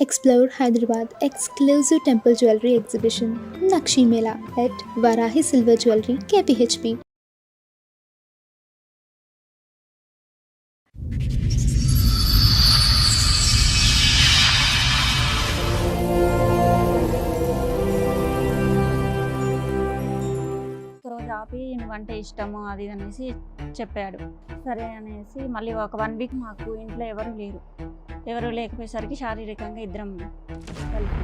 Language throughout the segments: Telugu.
Explore Hyderabad exclusive temple jewelry exhibition Nakshi Mela at Varahi Silver Jewelry KPHP. ఒకరోజు ఆపి నువ్వంటే ఇష్టము అది ఇది అనేసి చెప్పాడు. సరే అనేసి మళ్ళీ ఒక 1 వీక్ మాకు ఇంట్లో ఎవరు లేకపోయేసరికి శారీరకంగా ఇద్దరం కలిసి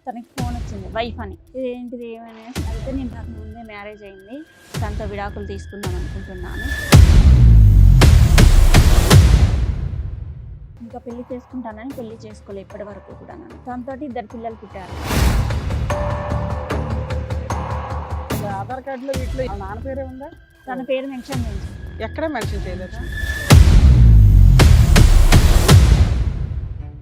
తనకి ఫోన్ వచ్చింది వైఫ్ అని. ఇదేంటిది ఏమనేసి అయితే నేను నాకు ముందే మ్యారేజ్ అయింది, తనతో విడాకులు తీసుకుందాం అనుకుంటున్నాను, ఇంకా పెళ్లి చేసుకుంటానని పెళ్లి చేసుకోలే ఇప్పటి వరకు కూడా. తనతో 2 పిల్లలు పుట్టారు. ఆధార్ కార్డులో వీటిలో నాన్న పేరే ఉందా? తన పేరు మెన్షన్ చేయింది. ఎక్కడ మెన్షన్ చేయలేదు.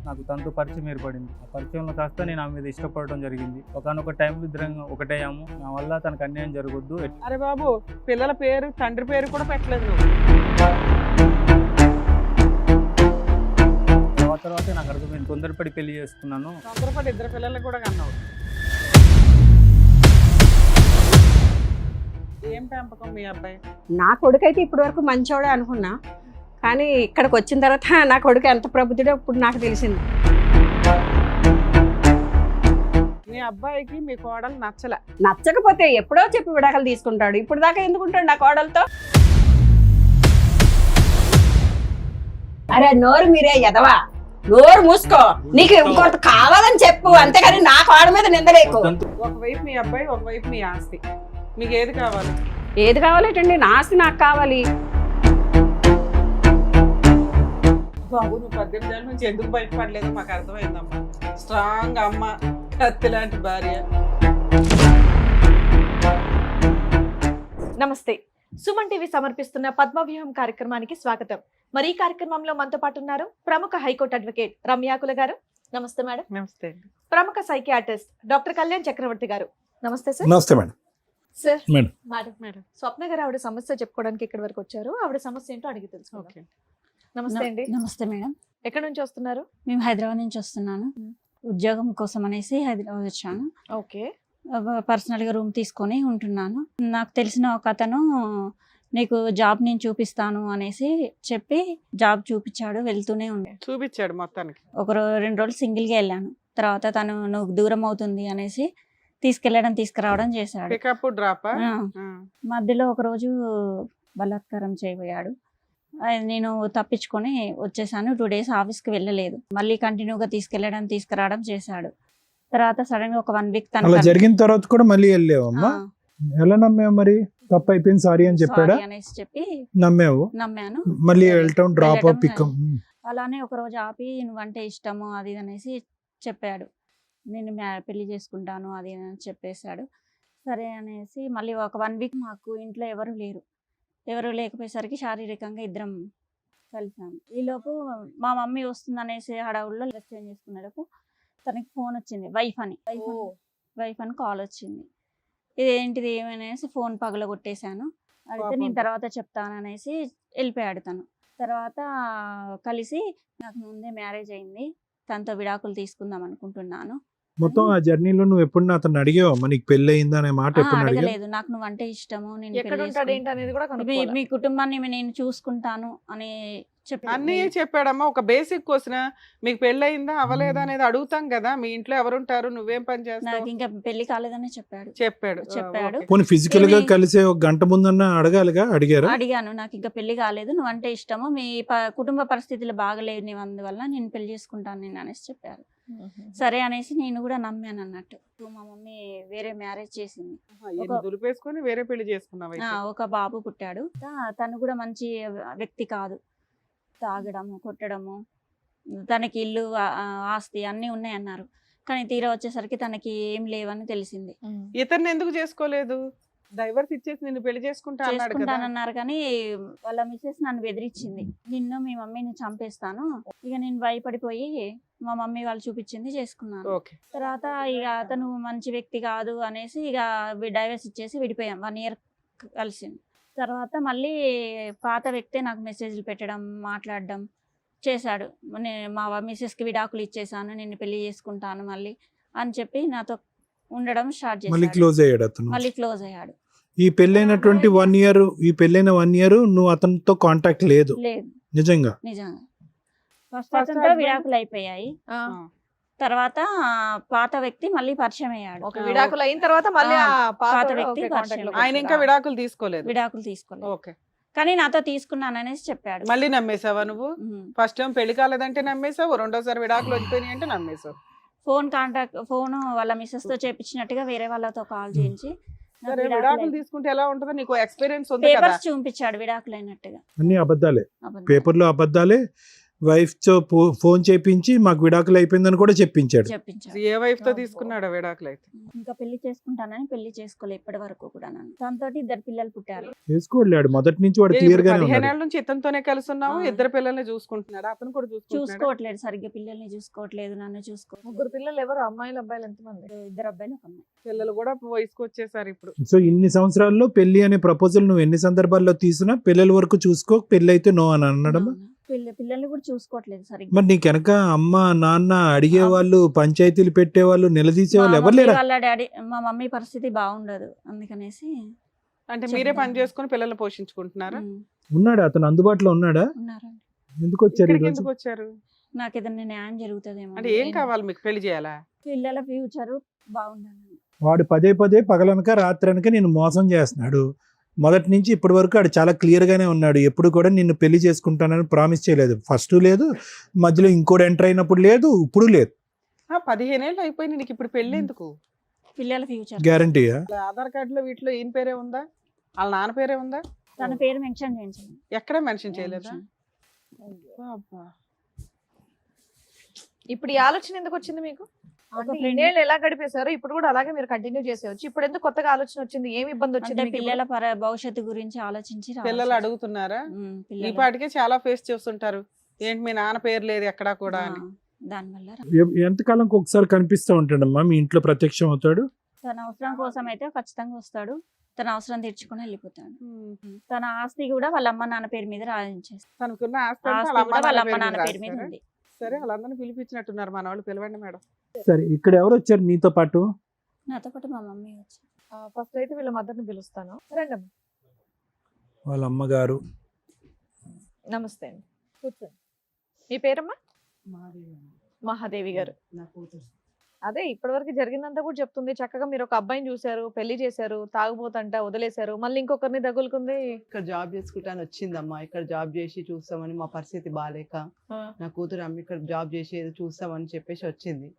నాకు తనతో పరిచయం ఏర్పడింది. ఆ పరిచయంలో కాస్త నేను ఆమె మీద ఇష్టపడడం జరిగింది. ఒకనొక టైంలో ఇద్దరం ఒకటయ్యాము. నా వల్ల తనకు అన్యాయం జరగొద్దు. అరే బాబు, పిల్లల పేరు తండ్రి పేరు కూడా పెట్టలేదు నువ్వు. తర్వాత నాకు అర్థమైంది, తొందరపడి పెళ్లి చేసుకున్నాను. తొందరపడి 2 పిల్లలు కూడా కన్నావు. ఏం పెంపకం మీ అబ్బాయి? నా కొడుకు అయితే ఇప్పటి వరకు మంచోడే అనుకున్నా, కానీ ఇక్కడికి వచ్చిన తర్వాత నా కొడుకు ఎంత ప్రబుద్ధుడో ఇప్పుడు నాకు తెలిసింది. మీ అబ్బాయికి మీ కోడలు నచ్చకపోతే ఎప్పుడో చెప్పి విడాకులు తీసుకుంటాడు. ఇప్పుడు దాకా ఎందుకుంటాడు నా కోడలతో? అరే నోరు మీరే ఎదవా, నోరు మూసుకో. నీకు ఇంకొంత కావాలని చెప్పు, అంతేగాని నా కోడ మీద నిందలేకు. ఒకవైపు మీ అబ్బాయి, ఒకవైపు మీ ఆస్తి. మీకు ఏది కావాలి? ఏది కావాలంటండి? నా ఆస్తి నాకు కావాలి. బాబు, నువ్వు 18 ఏళ్ళ నుంచి ఎందుకు బయటపడలేదో మాకు అర్థమైందమ్మా. స్ట్రాంగ్ అమ్మ, కత్తి లాంటి భార్య. నమస్తే, సుమన్ టీవీ సమర్పిస్తున్న పద్మవ్యూహం కార్యక్రమానికి స్వాగతం. మరి ఈ కార్యక్రమంలో మనతో పాటు ఉన్నారు ప్రముఖ హైకోర్టు అడ్వకేట్ రమ్యాకుల గారు. నమస్తే మేడం. నమస్తే. ప్రముఖ సైకియాట్రిస్ట్ డాక్టర్ కళ్యాణ్ చక్రవర్తి గారు. నమస్తే సార్. నమస్తే మేడం. Sir madam. మేడం స్వప్న గారు ఆవిడ సమస్య చెప్పుకోవడానికి ఇక్కడి వరకు వచ్చారు. ఆవిడ సమస్య ఏంటో అడిగి తెలుసు. నమస్తే అండి. నమస్తే మేడం. ఎక్కడి నుంచి వస్తున్నారు? మేము హైదరాబాద్ నుంచి వస్తున్నాను. ఉద్యోగం కోసం అనేసి హైదరాబాద్ వచ్చాను. ఓకే. పర్సనల్గా రూమ్ తీసుకొని ఉంటున్నాను. నాకు తెలిసిన ఒక అతను నీకు జాబ్ నేను చూపిస్తాను అనేసి చెప్పి జాబ్ చూపించాడు. వెళ్తూనే ఉండే చూపించాడు మొత్తానికి. 2 రోజులు సింగిల్గా వెళ్ళాను. తర్వాత తను నువ్వు దూరం అవుతుంది అనేసి తీసుకురావడం చేశాడు. Pickup drop. మధ్యలో ఒకరోజు బలాత్కారం చేయబోయాడు. నేను తప్పించుకొని వచ్చేసాను. 2 డేస్ ఆఫీస్కి వెళ్ళలేదు. మళ్ళీ కంటిన్యూగా తీసుకురావడం చేశాడు. తర్వాత సడన్ గా ఒక 1 వీక్ అలా జరిగిన తర్వాత కూడా మళ్ళీ వెళ్ళావమ్మా? ఎలా నమ్మావు మరి? తప్పు అయిపోయింది సారీ అని చెప్పాడా? అనేసి చెప్పి నమ్మాను. మళ్ళీ వెళ్ళటం డ్రాప్ పికప్. అలానే ఒక రోజు ఆపి నువ్వంటే ఇష్టము అది అనేసి చెప్పాడు. నేను పెళ్లి చేసుకుంటాను అది అని చెప్పేశాడు. సరే అనేసి మళ్ళీ ఒక 1 వీక్ మాకు ఇంట్లో ఎవరు లేకపోయేసరికి శారీరకంగా ఇద్దరం కలిసాము. ఈలోపు మా మమ్మీ వస్తుంది అనేసి హడావుల్లో డ్రెస్ చేంజ్ చేసుకునేలోపు తనకి ఫోన్ వచ్చింది. వైఫ్ అని కాల్ వచ్చింది. ఇదేంటిది ఏమనేసి ఫోన్ పగలగొట్టేశాను. అయితే నేను తర్వాత చెప్తాననేసి వెళ్ళిపోయాడు తను. తర్వాత కలిసి నాకు ముందే మ్యారేజ్ అయింది, తనతో విడాకులు తీసుకుందాం అనుకుంటున్నాను. మొత్తం ఆ జర్నీలో నువ్వు ఎప్పుడు అతను అడిగావా నీకు పెళ్లి అయిందా అనే మాట? ఎప్పుడు అడగలేదు. నాకు నువ్వంటే ఇష్టము, నేను మీ కుటుంబాన్ని నేను చూసుకుంటాను అని అన్నీ చెప్పాడమ్మా. ఒక బేసిక్ క్వశ్చన్, మీకు పెళ్లి అయిందా అవ్వలేదా అనేది అడుగుతాం కదా. మీ ఇంట్లో ఎవరుంటారు, నువ్వేం పని చేస్తావు? నాకు ఇంకా పెళ్లి కాలేదని చెప్పాడు. పోనీ ఫిజికల్ గా కలిసే 1 గంట ముందన్నా అడగాలిగా? అడిగాను. నాకు ఇంకా పెళ్లి కాలేదు, నువ్వంటే ఇష్టము, మీ కుటుంబ పరిస్థితులు బాగలేవు, అందువల్ల నేను పెళ్లి చేసుకుంటాను నేను అనేసి చెప్పారు. సరే అనేసి నేను కూడా నమ్మాను అన్నట్టు. మా మమ్మీ వేరే మ్యారేజ్ చేసింది. దులిపేసుకొని వేరే పెళ్లి చేసుకున్నావు. ఒక బాబు పుట్టాడు. తను కూడా మంచి వ్యక్తి కాదు. తాగడము, కొట్టడము, తనకి ఇల్లు ఆస్తి అన్నీ ఉన్నాయన్నారు. కానీ తీరా వచ్చేసరికి తనకి ఏం లేవని తెలిసింది. ఇతన్ని ఎందుకు చేసుకోలేదు? డైవర్స్ ఇచ్చేసి నిన్ను పెళ్లి చేసుకుంటానన్నారు. కానీ వాళ్ళ మిస్సెస్ నన్ను బెదిరించింది, నిన్ను మీ మమ్మీని చంపేస్తాను. ఇక నేను భయపడిపోయి మా మమ్మీ వాళ్ళు చూపించింది చేసుకున్నాను. తర్వాత ఇక అతను మంచి వ్యక్తి కాదు అనేసి ఇక డైవర్స్ ఇచ్చేసి విడిపోయాం. 1 ఇయర్ కలిసింది. తర్వాత మళ్ళీ పాత వ్యక్తే నాకు మెసేజ్లు పెట్టడం, మాట్లాడడం చేశాడు. మా మిస్సెస్కి విడాకులు ఇచ్చేసాను, నిన్ను పెళ్లి చేసుకుంటాను మళ్ళీ అని చెప్పి నాతో ఉండడం స్టార్ట్ మళ్ళీ చేశాడు. క్లోజ్ అయ్యాడు అతను. మళ్ళీ క్లోజ్ అయ్యాడు. ఈ పెళ్ళైనటువంటి 1 ఇయర్, ఈ పెళ్ళైన 1 ఇయర్ నువ్వు అతనితో కాంటాక్ట్ లేదు లేదు నిజంగా? నిజంగా. ఫస్ట్ First అతనితో husband- విడాకులు అయిపోయాయి. ఆ, తర్వాత పాత వ్యక్తి మళ్ళీ పరిచయం అయ్యాడు. ఒక విడాకులు అయిన తర్వాత మళ్ళీ ఆ పాత పాత వ్యక్తి వ్యక్తి పరిచయం. ఆయన ఇంకా విడాకులు తీసుకోలేదు. విడాకులు తీసుకోలేదు, ఓకే. కానీ నాతో తీసుకున్నాననేసి చెప్పాడు. మళ్ళీ నమ్మేసావా నువ్వు? ఉమ్. ఫస్ట్ టైం పెళ్లి కాలేదంటే నమ్మేసావు, రెండోసారి విడాకులు వచ్చిపోయినాయి అంటే నమ్మేసావు. ఫోన్ వాళ్ళ మిస్సెస్ తో చేపించినట్టుగా వేరే వాళ్ళతో కాల్ చేయించి నాకు సరే, విడాకులు విడాకులు తీసుకుంటే ఎలా ఉంటుందో నీకు ఎక్స్పీరియన్స్ ఉంది కదా. పేపర్స్ చూపించాడు విడాకులు అయినట్టుగా. అన్ని అబద్ధాలే, అబద్ధం. పేపర్లో అబద్ధాలే. వైఫ్ తో ఫోన్ చేపించి మాకు విడాకులు అయిపోయిందని కూడా చెప్పించాడు. చెప్పించాడు. ఏ వైఫ్ తో తీసుకున్నాడు విడాకులు అయితే? ఇంకా పెళ్లి చేసుకుంటానని పెళ్లి చేసుకోలే ఇప్పటి వరకు కూడా. నన్ను తనతో 2 పిల్లలు పుట్టారు. చేసుకోలేడు మొదటి నుంచి, వాడు ఏ, క్లియర్ ఇప్పుడు గానే 15 ఉన్నాడు. ఏళ్ళ నుంచి ఇతనితోనే కలిసి ఉన్నావు, ఆ. 2 పిల్లల్ని చూసుకుంటున్నాడు, అతను కూడా చూసుకుంటున్నాడు. చూసుకోవట్లేదు సరిగ్గా, పిల్లల్ని చూసుకోవట్లేదు, నన్ను చూసుకోవట్లేదు. 3 పిల్లలు ఎవరు? అమ్మాయిలు అబ్బాయిలు ఎంతమంది? 2 అబ్బాయిలు 1 అమ్మాయి. పిల్లలు కూడా వయసుకు వచ్చేసారు ఇప్పుడు. సో ఇన్ని సంవత్సరాల్లో పెళ్లి అనే ప్రపోజల్ నువ్వు ఎన్ని సందర్భాల్లో తీసినా పిల్లల వరకు చూసుకో, పెళ్లి అయితే నో అని అనడం. పిల్లల్ని కూడా చూసుకోవట్లేదు సరిగ్గా. మరి నీకు వెనక అమ్మ నాన్న అడిగేవాళ్ళు, పంచాయతీలు పెట్టేవాళ్ళు, నిలదీసేవాళ్ళు ఎవరు లేరా? వాళ్ళ డాడీ, మా మమ్మీ పరిస్థితి బాగుండదు, అందుకనేసి అంటే మీరే పని చేసుకుని పిల్లల్ని పోషించుకుంటున్నారా? ఉన్నాడా అతను? అందుబాటులో ఉన్నాడా? ఉన్నారండి. ఎందుకు వచ్చారు ఇక్కడికి ఈరోజు? ఎందుకు వచ్చారు? నాకు ఏదైనా న్యాయం జరుగుతుందేమో. అంటే ఏం కావాలి మీకు? పెళ్లి చేయాలా? పిల్లల ఫ్యూచర్ బాగుండాలి. వాడు పదే పదే పగలనక రాత్రనక నేను మోసం చేస్తున్నాడు. మొదటి నుంచి ఇప్పటి వరకు ఆడు చాలా క్లియర్ గానే ఉన్నాడు. ఎప్పుడు కూడా నిన్ను పెళ్లి చేసుకుంటానని ప్రామిస్ చేయలేదు. ఫస్ట్ లేదు, మధ్యలో ఇంకోటి ఎంటర్ అయినప్పుడు లేదు, ఇప్పుడు లేదు. 15 ఏళ్ళు అయిపోయింది, నీకు ఇప్పుడు పెళ్లి ఎందుకు? పిల్లల ఫ్యూచర్. గ్యారంటీయా? ఆధార్ కార్డులో వీటిలో ఈయన పేరే ఉందా, వాళ్ళ నాన్న పేరే ఉందా? తన పేరు మెన్షన్ చేయించండి. ఎక్కడ మెన్షన్ చేయలేదా? అబ్బా. ఇప్పుడు ఈ ఆలోచన ఎందుకు వచ్చింది మీకు? ఒక అంటే friend- ఇన్నేళ్ళు ఎలా గడిపేశారు, ఇప్పుడు కూడా అలాగే మీరు కంటిన్యూ చేసేవచ్చు. ఇప్పుడు ఎందుకు కొత్తగా ఆలోచన వచ్చింది? ఏమి ఇబ్బంది వచ్చింది అంటే మీకు ఇప్పుడు? పిల్లల భవిష్యత్తు గురించి ఆలోచించి పిల్లలు అడుగుతున్నారా? ఈ పాటికే చాలా ఫేస్ చేస్తుంటారు, ఏంటి మీ నాన్న పేరు లేదు ఎక్కడా కూడా అని. దానివల్ల ఎంతకాలంకి ఒకసారి కనిపిస్తూ ఉంటాడమ్మా మీ ఇంట్లో, ప్రత్యక్షం అవుతాడు? తన అవసరం కోసం అయితే ఖచ్చితంగా వస్తాడు, తన అవసరం తీర్చుకుని వెళ్ళిపోతాడు. తన ఆస్తి కూడా వాళ్ళ అమ్మ నాన్న పేరు మీద రాయించేస్తాడు. తనకున్న ఆస్తి అంతా ఆస్తి వాళ్ళ కూడా వాళ్ళ అమ్మ అమ్మ నాన్న నాన్న పేరు పేరు మీద మీద ఉంది. సరే, వాళ్ళందరినీ పిలిపించినట్టున్నారు, మన వాళ్ళు పిలవండి మేడం. సరే, ఇక్కడ ఎవరు వచ్చారు నీతో పాటు? నాతో పాటు మా మమ్మీ వచ్చి. ఫస్ట్ అయితే వీళ్ళ మదర్ని పిలుస్తాను. రండి అమ్మ. వాళ్ళ అమ్మగారు. నమస్తే అండి, కూర్చోండి. మీ పేరమ్మా? మహాదేవి గారు. అదే ఇప్పటివరకు జరిగిందంతా కూడా చెప్తుంది. చక్కగా మీరు ఒక అబ్బాయిని చూశారు, పెళ్లి చేశారు, తాగుబోతంట వదిలేశారు, మళ్ళీ ఇంకొకరిని తగులుకుంది. ఇక్కడ జాబ్ చేసుకుంటాను వచ్చిందమ్మా. ఇక్కడ జాబ్ చేసి చూస్తామని, మా పరిస్థితి బాగాలేక నా కూతురు అమ్మ ఇక్కడ జాబ్ చేసి ఏదో చూస్తామని చెప్పేసి వచ్చింది.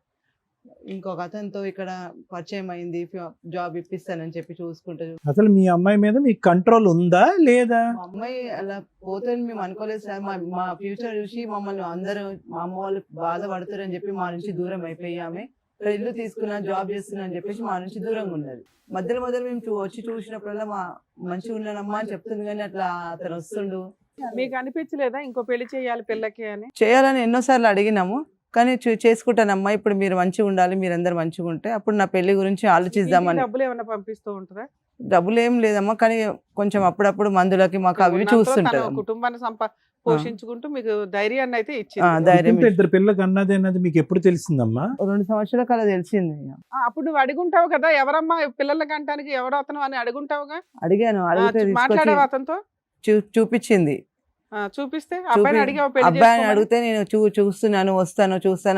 ఇంకొక అతనితో ఇక్కడ పరిచయం అయింది, జాబ్ ఇప్పిస్తానని చెప్పి చూసుకుంటే అసలు మీ అమ్మాయి మీద మీకు కంట్రోల్ ఉందా లేదా? మా అమ్మాయి అలా పోతుందని మేము అనుకోలేదు సార్. మా ఫ్యూచర్ చూసి మమ్మల్ని అందరూ, మా అమ్మ వాళ్ళు బాధపడతారని చెప్పి మా నుంచి దూరం అయిపోయామే. ఇక్కడ ఇల్లు తీసుకున్నా, జాబ్ చేస్తున్నా అని చెప్పేసి మా నుంచి దూరంగా ఉన్నది. మధ్యలో మేము వచ్చి చూసినప్పుడల్లా మా మంచిగా ఉన్నానమ్మా అని చెప్తుంది, కానీ అట్లా అతను వస్తుండు. మీకు అనిపించలేదా ఇంకో పెళ్లి చేయాలి పిల్లకి అని? చేయాలని ఎన్నోసార్లు అడిగినాము, కానీ చేసుకుంటానమ్మా, ఇప్పుడు మీరు మంచిగా ఉండాలి, మీరందరూ మంచిగా ఉంటే అప్పుడు నా పెళ్లి గురించి ఆలోచిద్దామని. డబ్బులు ఏమైనా పంపిస్తూ ఉంటుందా? డబ్బులు ఏం లేదమ్మా, కానీ కొంచెం అప్పుడప్పుడు మందులకి మాకు అవి ఉన్నంతలో చూస్తుంటారు. తన కుటుంబాన్ని పోషించుకుంటూ మీకు ధైర్యాన్ని అయితే ఇచ్చింది. ధైర్యం ఇంత ఇద్దరు పిల్లలకు అన్నది అన్నది మీకు ఎప్పుడు తెలిసిందమ్మా? 2 సంవత్సరాల కల తెలిసింది. అప్పుడు నువ్వు అడుగుంటావు కదా, ఎవరమ్మా పిల్లలకి అంటానికి ఎవరు అతను అని అడుగుంటావుగా. అడిగాను, అడిగితే తీసుకొచ్చి మాట్లాడావు అతనితో? చూపించింది. చూపిస్తే అబ్బాయిని అడిగావు పెళ్లి అబ్బాయిని చేసుకోమని? అడిగితే నేను చూస్తున్నాను, వస్తాను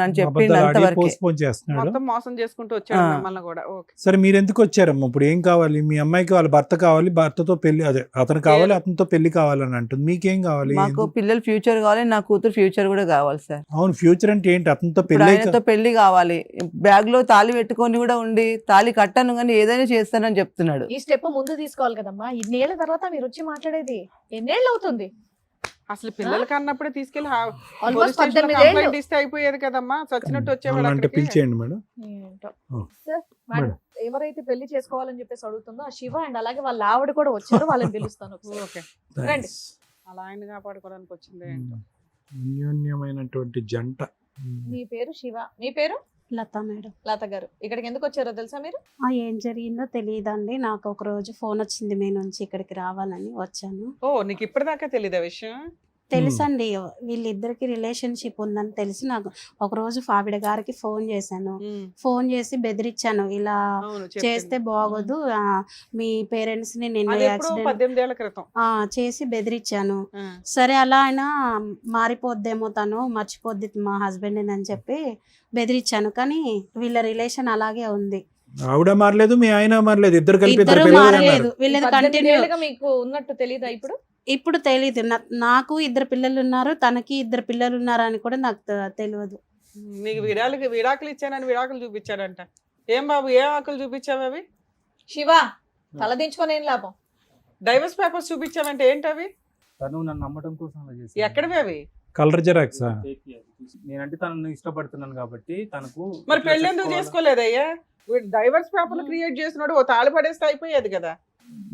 అని చెప్పిండు. అబద్ధాలు ఆడి అంతవరకే. పోస్ట్పోన్ చేస్తున్నాడు. మొత్తం మోసం చేసుకుంటూ వచ్చాడు ఆ. మిమ్మల్ని కూడా. ఓకే. సరే, మీరు ఎందుకు వచ్చారమ్మా? ఇప్పుడు ఏం కావాలి? మీ అమ్మాయికి వాళ్ళ భర్త కావాలి, భర్తతో పెళ్లి, అదే అతను కావాలి, అతనితో పెళ్లి కావాలని అంటుంది. మీకేం కావాలి? మాకు ఎందుకు? పిల్లల ఫ్యూచర్ కావాలి, నా కూతురు ఫ్యూచర్ కూడా కావాలి సార్. అవును, ఫ్యూచర్ అంటే ఏంటి? అతనితో ఇప్పుడు పెళ్లి ఆయనతో పెళ్లి కావాలి. బ్యాగ్ లో తాళి పెట్టుకొని కూడా ఉండి, తాళి కట్టను కానీ ఏదైనా చేస్తానని చెప్తున్నాడు. ఈ స్టెప్ ముందు తీసుకోవాలి కదమ్మా. ఇన్నేళ్ల తర్వాత మీరు వచ్చి మాట్లాడేది ఎన్నేళ్ళు అవుతుంది? అసలు పిల్లలకి అన్నప్పుడే తీసుకెళ్లి ఆల్మోస్ట్ 18 కంప్లైంట్ ఇస్తే అయిపోయేది కదమ్మా, చచ్చినట్టు వచ్చేవాడు అంటే అక్కడికి. పిలిచేయండి మేడం. ఏంటో. ఓ. సార్, మేడం, ఎవరైతే పెళ్లి చేసుకోవాలని చెప్పేసి అడుగుతుందో ఆ శివ అండ్ అలాగే వాళ్ళ ఆవిడ కూడా వచ్చారు, వాళ్ళని పిలుస్తాను ఒకసారి. ఓకే. రండి. అలా ఆయన కాపాడుకోవడానికి వచ్చింది ఏంటో. అన్యోన్యమైనటువంటి జంట. మీ పేరు శివ, మీ పేరు? లత మేడం. లత గారు ఇక్కడికి ఎందుకు వచ్చారో తెలుసా మీరు? ఏం జరిగిందో తెలియదండి. నాకు ఒక రోజు ఫోన్ వచ్చింది మీ నుంచి ఇక్కడికి రావాలని వచ్చాను. ఓ నీకు ఇప్పటిదాకా తెలీదా విషయం? తెలుసండి వీళ్ళిద్దరికి రిలేషన్షిప్ ఉందని తెలిసి నాకు ఒక రోజు ఆవిడ గారికి ఫోన్ చేశాను. ఫోన్ చేసి బెదిరించాను, ఇలా అవును, చెప్పింది. చేస్తే బాగోదు, మీ పేరెంట్స్ ని నేను అది ఎప్పుడో యాక్సిడెంట్ 18 ఏళ్ల క్రితం. చేసి బెదిరించాను. ఆ. సరే అలా అయినా మారిపోద్దేమో, తను మర్చిపోద్ది మా హస్బెండ్ అని చెప్పి బెదిరించాను. కానీ వీళ్ళ రిలేషన్ అలాగే ఉంది. ఆవిడ మారలేదు, మీ ఆయన మారలేదు, ఇద్దరు కలిపి ఇద్దరు ఇద్దరు పిల్లలు మారలేదు. అన్నారు. వీళ్ళది 18 కంటిన్యూ. ఏళ్ళుగా మీకు ఉన్నట్టు తెలీదా ఇప్పుడు? ఇప్పుడు తెలీదు. నాకు ఇద్దరు పిల్లలు ఉన్నారు, తనకి ఇద్దరు పిల్లలు ఉన్నారు అని కూడా నాకు తెలియదు. నీకు విడాకులు ఇచ్చానని విడాకులు చూపించాడంట. ఏం బాబు, ఏ ఆకులు చూపించావు అవి? శివ తలదించుకొని ఏం లాభం? డైవర్స్ పేపర్స్ చూపించావంటే ఏంటి అవి? తను నన్ను నమ్మడం కోసం అలా చేసింది. ఎక్కడివి అవి? Colour xerox. నేనంటే తనను ఇష్టపడుతున్నాను కాబట్టి తనకు మరి ఇట్లా పెళ్లి ఎందుకు చేసుకోవాలని- చేసుకోలేదయ్యా? డైవర్స్ పేపర్లు క్రియేట్ చేసినాడు, ఓ తాళి పడేస్తే అయిపోయేది కదా.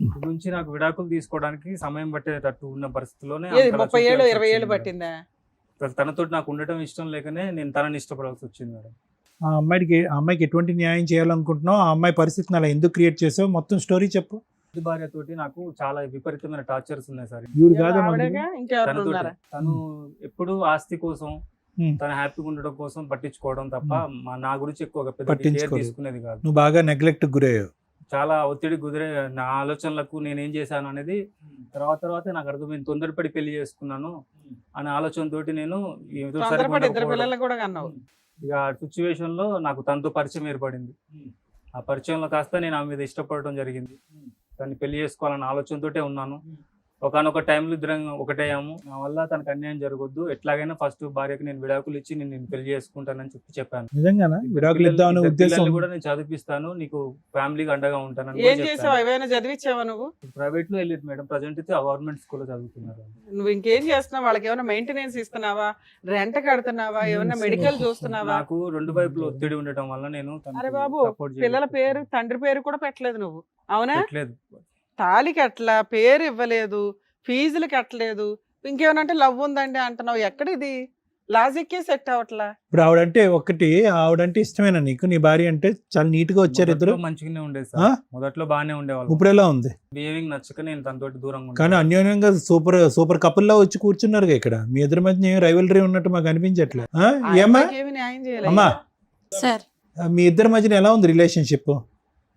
ఇటు నుంచి నాకు విడాకులు తీసుకోవడానికి సమయం పట్టేటట్టు ఉన్న పరిస్థితిలోనే ఏది అంతలా 30 ఏళ్ళు చూపించాల్సి 20 ఏళ్ళు వచ్చింది పట్టిందా? మేడం. తనతో నాకు ఉండటం ఇష్టం లేకనే నేను తనని ఇష్టపడాల్సి వచ్చింది మేడం. ఆ అమ్మాయికి ఎటువంటి న్యాయం చేయాలనుకుంటున్నావు, ఆ అమ్మాయి పరిస్థితిని అలా ఎందుకు క్రియేట్ చేసావు, మొత్తం స్టోరీ చెప్పు. మొదటి భార్యతోటి నాకు చాలా విపరీతమైన టార్చర్స్ ఉన్నాయి సార్. ఈవిడ కాదా ఆవిడగా ఇంకెవరు తనతోటి ఉన్నారా? తను ఎప్పుడు ఆస్తి కోసం Hmm. తను హ్యాపీగా ఉండడం కోసం పట్టించుకోవడం తప్ప నా గురించి ఎక్కువ పెద్ద కేర్ పట్టించుకోలేదు. తీసుకునేది కాదు. నువ్వు బాగా నెగ్లెక్ట్ గురయ్యావు. చాలా ఒత్తిడి కుదిరే నా ఆలోచనలకు నేను ఏం చేశాను అనేది తర్వాత నాకు అర్థమైంది. తొందరపడి పెళ్లి చేసుకున్నాను అనే ఆలోచనతోటి నేను ఏదో సరిగ్గా తొందరపడి ఇద్దరు ఉండకపోవడం. పిల్లలు కూడా కన్నావు. ఇక ఆ సిచ్యువేషన్ లో నాకు తనతో పరిచయం ఏర్పడింది. ఆ పరిచయంలో కాస్త నేను ఆమె మీద ఇష్టపడటం జరిగింది. తను పెళ్లి చేసుకోవాలన్న ఆలోచనతోటే ఉన్నాను. ఒకనొక టైంలో ఇద్దరం ఒకటేయాము. నా వల్ల తనకు అన్యాయం జరగొద్దు, ఎట్లాగైనా ఫస్ట్ భార్యకి నేను విడాకులు ఇచ్చి నేను పెళ్లి చేసుకుంటానని చెప్పాను. నిజంగానా విడాకులు ఇద్దామనే ఉద్దేశం? పిల్లల్ని కూడా నేను చదివిస్తాను, నీకు ఫ్యామిలీకి అండగా ఉంటానని ఏం చేసావు? ఏమైనా చదివించావా నువ్వు? ప్రైవేట్ లో వెళ్ళేది మేడం. ప్రజెంట్ అయితే గవర్నమెంట్ స్కూల్లో చదువుతున్నారు. నువ్వు ఇంకేం చేస్తున్నావు? వాళ్ళకి ఏమైనా మెయింటెనెన్స్ ఇస్తున్నావా? రెంట్ కడుతున్నావా? ఏమైనా మెడికల్ చూస్తున్నావా? నాకు రెండు వైపులు ఒత్తిడి ఉండటం వల్ల నేను తనకు అరే బాబు, support పిల్లల చేయలేకపోతున్నాను. పేరు తండ్రి పేరు కూడా పెట్టలేదు నువ్వు, అవునా? పెట్టలేదు. తాళి కట్టలా, పేరు ఇవ్వలేదు, ఫీజులు కట్టలేదు, ఇంకేమనంటే లవ్ ఉందండి అంటున్నావు. ఎక్కడిది లాజిక్కే సెట్ అవట్లా. ఇప్పుడు ఆవిడంటే ఇష్టమేనా నీకు? నీ భార్య అంటే చాలా నీట్ గా వచ్చారు ఇద్దరు. మొదట్లో మంచిగానే ఉండేది ఆ? సార్, మొదట్లో బాగానే ఉండేవాళ్ళు. ఇప్పుడు ఎలా ఉంది? బిహేవింగ్ నచ్చక నేను తనతోటి దూరంగా కానీ ఉన్నాను. అన్యోన్యంగా సూపర్ కపుల్ లా వచ్చి కూర్చున్నారుగా ఇక్కడ. మీ ఇద్దరి మధ్య ఏం రైవలరీ ఉన్నట్టు మాకు అనిపించట్లే. ఆ ఏమ్మా అమ్మాయికి ఏమీ న్యాయం చేయలేదు. అమ్మా, సార్ మీ ఇద్దరి మధ్యన ఎలా ఉంది రిలేషన్షిప్?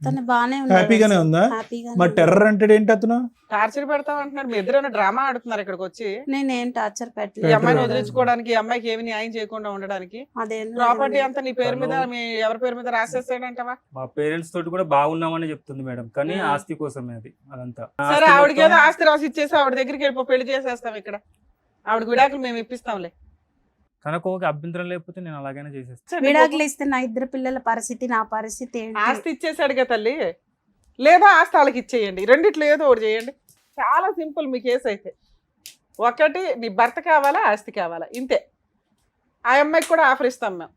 తను బానే హ్యాపీగానే ఉందా? మరి టెర్రర్ అంటే ఏంటి అతను? టార్చర్ పెడతావు అంటున్నాడు. మీ ఇద్దరు డ్రామా ఆడుతున్నారు ఇక్కడికి వచ్చి. నేనేం టార్చర్ ఈ పెట్టలేదు. అమ్మాయిని పెట్టలేదు. వదిలించుకోవడానికి, ఈ అమ్మాయికి ఏమి న్యాయం చేయకుండా ఉండడానికి అదేందో ప్రాపర్టీ అంతా నీ పేరు మీద, మీ ఎవరి పేరు మీద రాసేస్తాడంటవా? మా పేరెంట్స్ తోటి కూడా బాగున్నామని చెప్తుంది మేడం, కానీ ఆ. ఆస్తి కోసమే అది అదంతా. సరే, ఆస్తి ఆవిడకి ఏదో మొత్తం- ఆస్తి రాసి ఇచ్చేసి ఆవిడ దగ్గరికి వెళ్ళిపో, పెళ్లి చేసేస్తాం ఇక్కడ. ఆవిడకి విడాకులు మేము ఇప్పిస్తాంలే. తనకు ఒక అభ్యంతరం లేకపోతే నేను అలాగైనా చేసేస్తాను. విడాకులు ఇస్తే నా ఇద్దరు పిల్లల పరిస్థితి, నా పరిస్థితి ఏంటి? ఆస్తి ఇచ్చేసాడుగా తల్లి, లేదా ఆస్తి వాళ్ళకి ఇచ్చేయండి. రెండిట్లో ఏదో ఒకటి చేయండి. చాలా సింపుల్ మీ కేసు అయితే. ఒకటి, నీ భర్త కావాలా, ఆస్తి కావాలా, ఇంతే. ఆ అమ్మాయికి కూడా ఆఫర్ ఇస్తాం మేము.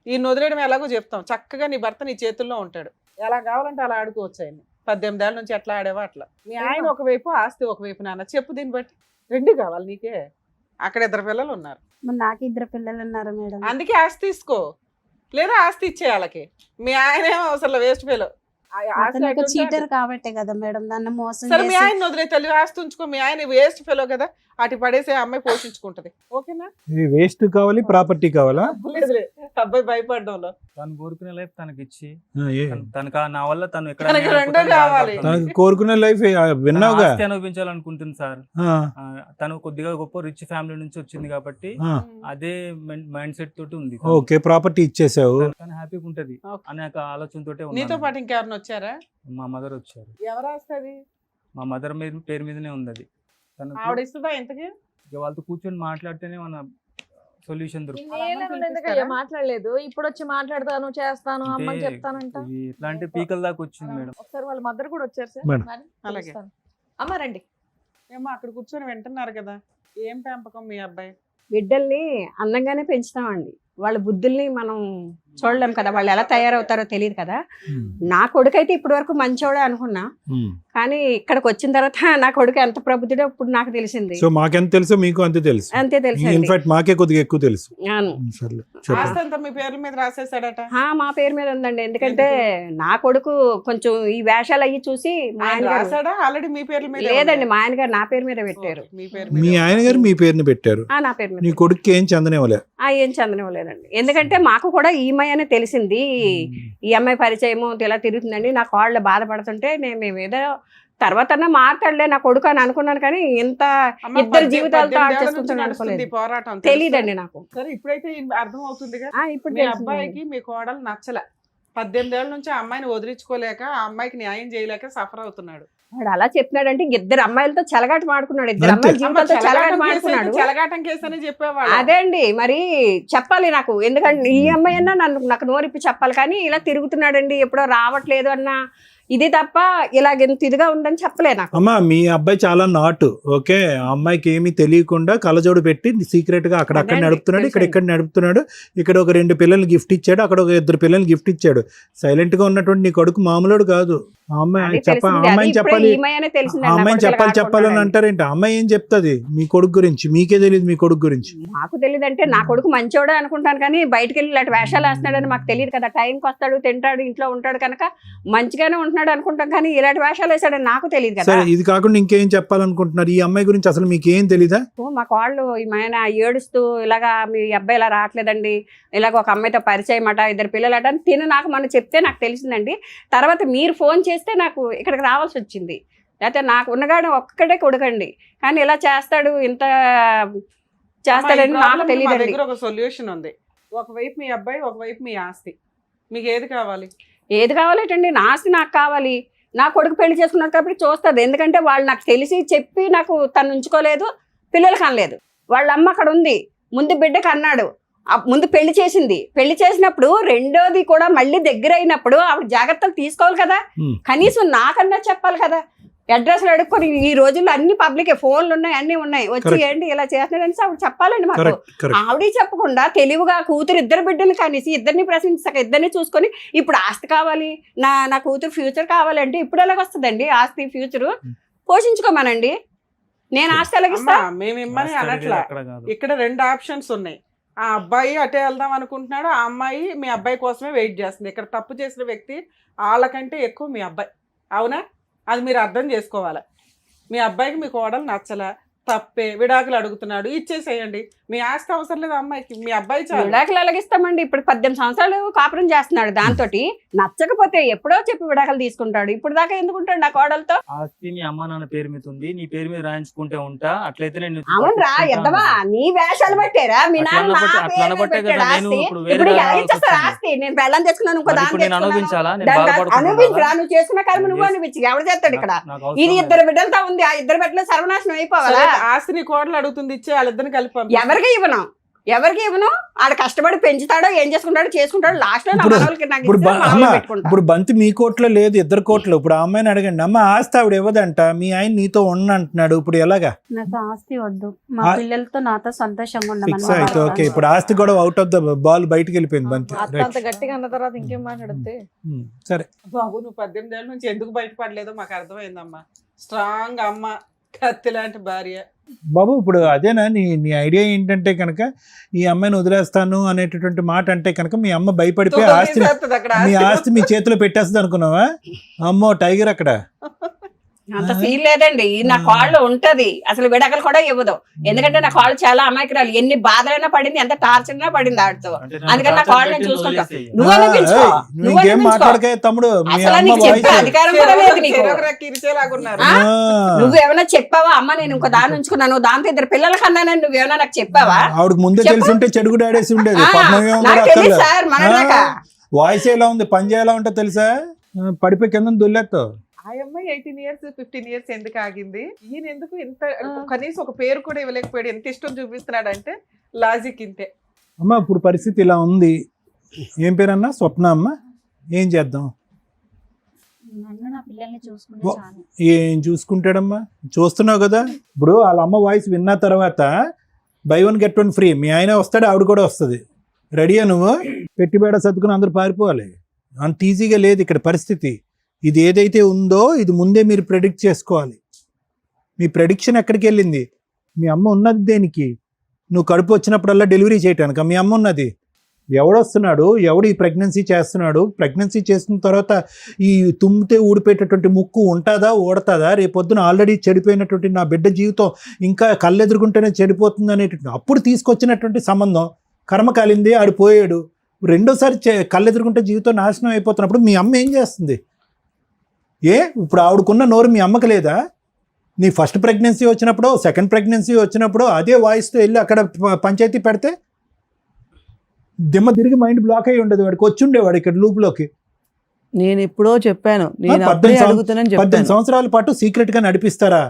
ఈ వదిలేయడం ఎలాగో చెప్తాం. చక్కగా నీ భర్త నీ చేతుల్లో ఉంటాడు, ఎలా కావాలంటే అలా ఆడుకోవచ్చు. ఆయన్ని 18 ఏళ్ళ నుంచి ఎట్లా ఆడేవా అట్లా. మీ ఆయన ఒకవైపు, ఆస్తి ఒకవైపు. నాన్న చెప్పు, దీన్ని బట్టి రెండు కావాలి నీకే. అక్కడ ఇద్దరు పిల్లలు ఉన్నారు, మరి నాకు ఇద్దరు పిల్లలు ఉన్నారు మేడం. అందుకే ఆస్తి తీసుకో, లేదా ఆస్తి ఇచ్చే వాళ్ళకి. మీ ఆయన ఏమో అసలు వేస్ట్ ఫెలో. అతను ఒక చీటర్ కాబట్టే కదా మేడం నన్ను మోసం సరే, మీ చేసి. ఆయన వదిలే తల్లి, ఆస్తి ఉంచుకో. మీ ఆయన వేస్ట్ ఫెలో కదా, అటు పడేసే అమ్మాయి పోషించుకుంటది. ఓకేనా? వేస్ట్ కావాలి, ప్రాపర్టీ కావాలా? లేదులే, అబ్బాయి భయపడడంలో. తను కోరుకునే లైఫ్ తనకి ఇచ్చి ఏ? తనకు నా వల్ల తను ఎక్కడ తనకి అన్యాయం రెండో అయిపోతుందో కావాలి. బాధపడుతుంది. తనకు కోరుకునే లైఫ్ తను విన్నావుగా. ఆస్తి అనుభవించాలనుకుంటుంది సార్. ఆ, తను కొద్దిగా గొప్ప రిచ్ ఫ్యామిలీ నుంచి వచ్చింది కాబట్టి ఆ. అదే మైండ్ సెట్ తోటి ఉంది. ఓకే, ప్రాపర్టీ ఇచ్చేసావు. తను హ్యాపీగా ఉంటది ఓకే. అనే ఒక ఆలోచనతోటే నీతో ఉన్నాను. పాటు ఇంకెవరిని వచ్చారా? మా మదర్ వచ్చారు. ఎవరు వస్తుంది? మా మదర్ పేరు మీదనే ఉంది అది. తనకు ఆవిడ ఇస్తుందా ఇంతకి? ఇక వాళ్ళతో కూర్చొని మాట్లాడితేనే మన సొల్యూషన్ దొరుకుతుంది. ఎందుకయ్యా మాట్లాడలేదు? ఇప్పుడు వచ్చి మాట్లాడతాను, చేస్తాను, అమ్మకి చెప్తానంట. ఇది ఎట్లాంటి పీకల దాకా వచ్చింది మేడం. ఒకసారి వాళ్ళ మదర్ కూడా వచ్చారు సార్. మేడం. మరి అలాగే. పిలుస్తాను. అమ్మ రండి. ఏమో అక్కడ కూర్చొని వింటున్నారు కదా. ఏం పెంపకం మీ అబ్బాయి? బిడ్డల్ని అందంగానే పెంచుతామండి. వాళ్ళ బుద్ధుల్ని మనం చూడలేం కదా, వాళ్ళు ఎలా తయారవుతారో తెలియదు కదా. నా కొడుకు అయితే ఇప్పటి వరకు మంచోడే అనుకున్నా, కానీ ఇక్కడికి వచ్చిన తర్వాత నా కొడుకు ఎంత ప్రబుద్ధుడో ఇప్పుడు నాకు తెలిసింది. సో మాకెంత తెలుసో మీకు అంతే తెలుసు. అంతే తెలుసు. ఇన్ఫాక్ట్ మాకే కొద్దిగా ఎక్కువ తెలుసు. అవును. సర్లే, ఆస్తి అంతా మీ పేర్ల మీద రాసేసాడట. మా పేరు మీద ఉందండి, ఎందుకంటే నా కొడుకు కొంచెం ఈ వేషాలు అయ్యి చూసి మా ఆయన ఆయన గారు రాసాడా ఆల్రెడీ మీ పేర్ల మీద? లేదండి, మా ఆయన గారు నా పేరు మీద పెట్టారు. మీ పేరు మీ ఆయన గారు మీ పేరుని పెట్టారు, నా పేరు మీద నీ కొడుకు ఏం చందనేవలే. ఏం చందనివ్వలేదండి, ఎందుకంటే మాకు కూడా ఈ అమ్మాయి అనే తెలిసింది. ఈ అమ్మాయి పరిచయము ఇలా తిరుగుతుందండి, నా కాళ్ళు బాధపడుతుంటే మేము ఏదో తర్వాత మారుతాడులే నా కొడుకు అని అనుకున్నాను, కానీ ఇంత ఇద్దరు జీవితాలతో ఆడ చేసుకుంటాను అనుకోలేదు. పోరాటం తెలియదండి నాకు. సరే ఇప్పుడైతే అర్థం అవుతుందిగా. ఇప్పుడు మీ అబ్బాయికి మీ కోడలు నచ్చలే, 18 ఏళ్ళ నుంచి ఆ అమ్మాయిని వదిలించుకోలేక ఆ అమ్మాయికి న్యాయం చేయలేక సఫర్ అవుతున్నాడు. వాడు అలా చెప్పినాడంటే ఇద్దరు అమ్మాయిలతో చెలగాట మాడుకున్నాడు, ఇద్దరు అమ్మాయిల జీవితాలతో చెలగాట మాడుకున్నాడు. చెలగాటం కేసు అని చెప్పేవాడు. అదే అండి, మరి చెప్పాలి నాకు, ఎందుకంటే ఈ అమ్మాయి అన్నా నాకు నోరిప్పి చెప్పాలి, కానీ ఇలా తిరుగుతున్నాడండి ఎప్పుడో రావట్లేదు అన్న ఇది తప్ప ఇలాగెంత ఇదిగా ఉందని చెప్పలే నాకు. అమ్మా మీ అబ్బాయి చాలా నాటు, ఓకే, ఆ అమ్మాయికి ఏమీ తెలియకుండా కలజోడు పెట్టి సీక్రెట్ గా అక్కడక్కడ నడుపుతున్నాడు, ఇక్కడ నడుపుతున్నాడు. ఇక్కడ ఒక 2 పిల్లల్ని గిఫ్ట్ ఇచ్చాడు, అక్కడ ఒక 2 పిల్లల్ని గిఫ్ట్ ఇచ్చాడు. సైలెంట్ గా ఉన్నటువంటి నీ కొడుకు మామూలుడు కాదు. అమ్మాయిని చెప్పాలి చెప్పాలని అంటారేంటి? అమ్మాయి ఏం చెప్తుంది మీ కొడుకు గురించి? మీకే తెలియదు మీ కొడుకు గురించి. మాకు తెలియదు అంటే నా కొడుకు మంచోడే అనుకుంటాను, కానీ బయటకు వెళ్ళి ఇలాంటి వేషాలు వేస్తున్నాడని మాకు తెలియదు కదా. టైంకి వస్తాడు, తింటాడు, ఇంట్లో ఉంటాడు కనుక మంచిగానే ఉంటున్నాడు అనుకుంటాం, కానీ ఇలాంటి వేషాలు వేసాడని నాకు తెలియదు కదా. సరే, ఇది కాకుండా ఇంకేం చెప్పాలనుకుంటున్నారు? ఈ అమ్మాయి గురించి అసలు మీకు ఏం తెలీదా? మాకు వాళ్ళు ఆయన ఏడుస్తూ ఇలాగా మీ అబ్బాయి ఇలా రావట్లేదండి, ఇలాగ ఒక అమ్మాయితో పరిచయం అట, 2 పిల్లలట అని తిను నాకు మనం చెప్తే నాకు తెలిసిందండి. తర్వాత మీరు ఫోన్ చేస్తే నాకు ఇక్కడికి రావాల్సి వచ్చింది, లేకపోతే నాకు ఉన్నగాడు ఒక్కడే కొడుకండి, కానీ ఇలా చేస్తాడు ఇంత చేస్తాడని నాకు తెలియదు. దగ్గర ఒక సొల్యూషన్ ఉంది. ఒకవైపు మీ అబ్బాయి, ఒకవైపు మీ ఆస్తి, మీకు ఏది కావాలి? ఏది కావాలేటండి? నా ఆస్తి నాకు కావాలి. నా కొడుకు పెళ్లి చేసుకున్నాడు కాబట్టి చూస్తుంది, ఎందుకంటే వాళ్ళు నాకు తెలిసి చెప్పి నాకు తను ఉంచుకోలేదు, పిల్లలకి అనలేదు. వాళ్ళ అమ్మ అక్కడ ఉంది, ముందు బిడ్డకి అన్నాడు, ముందు పెళ్లి చేసింది. పెళ్లి చేసినప్పుడు రెండోది కూడా మళ్ళీ దగ్గర అయినప్పుడు ఆవిడ జాగ్రత్తలు తీసుకోవాలి కదా, కనీసం నాకన్నా చెప్పాలి కదా. అడ్రస్లు అడుక్కొని ఈ రోజుల్లో అన్ని పబ్లిక్ ఫోన్లు ఉన్నాయి, అన్ని ఉన్నాయి, వచ్చి ఏంటి ఇలా చేస్తున్నాడని ఆవిడ చెప్పాలండి మాకు. ఆవిడ చెప్పకుండా తెలివిగా కూతురు 2 బిడ్డలు కనీసి ఇద్దరిని ప్రశ్నించక ఇద్దరిని చూసుకొని ఇప్పుడు ఆస్తి కావాలి, నా కూతురు ఫ్యూచర్ కావాలంటే ఇప్పుడు ఎలాగొస్తుందండి ఆస్తి ఫ్యూచరు? పోషించుకోమనండి, నేను ఆస్తి ఎలాగిస్తా? మేము ఇమ్మని అనట్లా. ఇక్కడ 2 ఆప్షన్స్ ఉన్నాయి. ఆ అబ్బాయి అటే వెళ్దాం అనుకుంటున్నాడు, ఆ అమ్మాయి మీ అబ్బాయి కోసమే వెయిట్ చేస్తుంది. ఇక్కడ తప్పు చేసిన వ్యక్తి వాళ్ళకంటే ఎక్కువ మీ అబ్బాయి, అవునా? అది మీరు అర్థం చేసుకోవాలి. మీ అబ్బాయికి మీ కోడలు నచ్చలా, తప్పే, విడాకులు అడుగుతున్నాడు, ఇచ్చేసేయండి. మీ ఆస్తి అవసరం లేదు అమ్మాయికి, మీ అబ్బాయి చాలు. విడాకులు ఎలాగిస్తామండి? ఇప్పుడు 18 సంవత్సరాలు కాపురం చేస్తున్నాడు, దాంతో నచ్చకపోతే ఎప్పుడో చెప్పి విడాకులు తీసుకుంటాడు. ఇప్పుడు దాకా ఎందుకుంటాడు నా కోడలతో? ఆస్తి నీ అమ్మ నాన్న పేరు మీద ఉంది, నీ పేరు మీద రాయించుకుంటే ఉంటా. అట్లయితే నేను అవునరా ఎద్దవా, నీ వేషాలు పట్టారా? మీ నాన్న ఆస్తి నేను పెళ్ళం తెచ్చుకున్నాను, ఇంకో దాన్ని అనుభవించరా? నువ్వు చేసుకున్న కర్మ నువ్వు అనిపించి ఎవరు చేస్తాడు ఇక్కడ? ఇది 2 బిడ్డలతో ఉంది, ఆ 2 బిడ్డలు సర్వనాశనం అయిపోవాలా? ఆస్తిని కోడలు అడుగుతుంది, ఇచ్చే వాళ్ళిద్దరిని కలిపి ఎవరికి ఇవ్వను. ఆడ కష్టపడి పెంచుతాడో ఏం చేసుకుంటాడో లాస్ట్ లో ఇప్పుడు బంతి మీ కోట్లో లేదు, 2 కోట్లు. ఇప్పుడు ఆ అమ్మాయిని అడగండి, అమ్మ ఆస్తి ఆవిడ ఇవ్వదంట, మీ ఆయన నీతో అంటున్నాడు, ఇప్పుడు ఎలాగా? నాకు ఆస్తి వద్దు, మా పిల్లలతో నాతో సంతోషంగా ఫిక్స్ అయితే ఓకే. ఇప్పుడు ఆస్తి కూడా అవుట్ ఆఫ్ ద బాల్ బయటకు వెళ్ళిపోయింది బంతి. అంత గట్టిగా అన్న తర్వాత ఇంకేం మాట్లాడితే? సరే బాబు, నువ్వు 18 ఏళ్ళ నుంచి ఎందుకు బయటపడలేదో మాకు అర్థమైందమ్మా. స్ట్రాంగ్ అమ్మ, కత్తి లాంటి భార్య. బాబు ఇప్పుడు అదేనా నీ ఐడియా ఏంటంటే కనుక ఈ అమ్మాయిని వదిలేస్తాను అనేటటువంటి మాట అంటే కనుక మీ అమ్మ భయపడిపోయి మీ ఆస్తి మీ చేతిలో పెట్టేస్తుంది అనుకున్నావా? అమ్మో టైగర్ అక్కడ. అంత ఫీల్ లేదండి, నా కాళ్ళు ఉంటది, అసలు విడాకలు కూడా ఇవ్వదు. ఎందుకంటే నా కాళ్ళు చాలా అమాయకురాలు, ఎన్ని బాధలైనా పడింది, ఎంత టార్చర్ అయినా పడింది ఆడితో. అందుకని నా కాళ్ళు నేను చూసుకుంటా. నువ్వు అనిపించుకో, తమ్ముడు, అసలు నీకు చెప్పే అధికారం కూడా లేదు నీకు. నువ్వేమైనా చెప్పావా? అమ్మ నేను ఇంకో దాన్ని ఉంచుకున్నాను, దాంతో 2 పిల్లల కన్నా నువ్వేమైనా నాకు చెప్పావా? ఆవిడకి ముందే తెలిసి ఉంటే చెడుగు డాడేసి ఉండేది. సార్ మన వాయిస్ ఎలా ఉంది, పని చేయాలా ఉంటే తెలుసా? పడిపోయి కింద దొల్లేస్తావు. ఆ అమ్మాయి 18 years 15 years ఎందుకు ఆగింది? ఈయన ఎందుకు ఇంత కనీసం ఒక పేరు కూడా ఇవ్వలేకపోయాడు? ఎంత ఇష్టం చూపిస్తున్నాడు అంటే లాజిక్ ఇంతే. అమ్మ ఇప్పుడు పరిస్థితి ఇలా ఉంది. ఏం పేరన్నా? స్వప్న అమ్మ. ఏం చేద్దాం? ఏం చూసుకుంటాడమ్మా? చూస్తున్నావు కదా, ఇప్పుడు వాళ్ళ అమ్మ వాయిస్ విన్న తర్వాత buy 1 get 1 ఫ్రీ, మీ ఆయన వస్తాడు, ఆవిడ కూడా వస్తుంది. రెడీయా నువ్వు? పెట్టిబేడ సర్దుకుని అందరూ పారిపోవాలి. అంత ఈజీగా లేదు ఇక్కడ పరిస్థితి. ఇది ఏదైతే ఉందో ఇది ముందే మీరు ప్రెడిక్ట్ చేసుకోవాలి. మీ ప్రెడిక్షన్ ఎక్కడికి వెళ్ళింది? మీ అమ్మ ఉన్నది దేనికి? నువ్వు కడుపు వచ్చినప్పుడల్లా డెలివరీ చేయటానికి మీ అమ్మ ఉన్నది. ఎవడొస్తున్నాడు, ఎవడు ఈ ప్రెగ్నెన్సీ చేస్తున్నాడు, ప్రెగ్నెన్సీ చేసిన తర్వాత ఈ తుమ్మితే ఊడిపోయేటటువంటి ముక్కు ఉంటుందా ఊడతాదా, రేపొద్దున ఆల్రెడీ చెడిపోయినటువంటి నా బిడ్డ జీవితం ఇంకా కళ్ళెదురుకుంటేనే చెడిపోతుంది అనేటువంటి అప్పుడు తీసుకొచ్చినటువంటి సంబంధం కర్మ కాలింది, ఆడు పోయాడు. రెండోసారి కళ్ళెదురుకుంటే జీవితం నాశనం అయిపోతున్నప్పుడు మీ అమ్మ ఏం చేస్తుంది? ఇప్పుడు ఆవిడకున్న నోరు మీ అమ్మకి లేదా? నీ ఫస్ట్ ప్రెగ్నెన్సీ వచ్చినప్పుడు, సెకండ్ ప్రెగ్నెన్సీ వచ్చినప్పుడు అదే వాయిస్తో వెళ్ళి అక్కడ పంచాయతీ పెడితే దిమ్మ తిరిగి మైండ్ బ్లాక్ అయ్యి ఉండదు. వాడికి వచ్చి ఉండేవాడు ఇక్కడ లూప్లోకి. నేను ఎప్పుడో చెప్పాను, నేను అప్పుడే అడుగుతానని చెప్పాను. 18 సంవత్సరాల పాటు సీక్రెట్గా నడిపిస్తారా?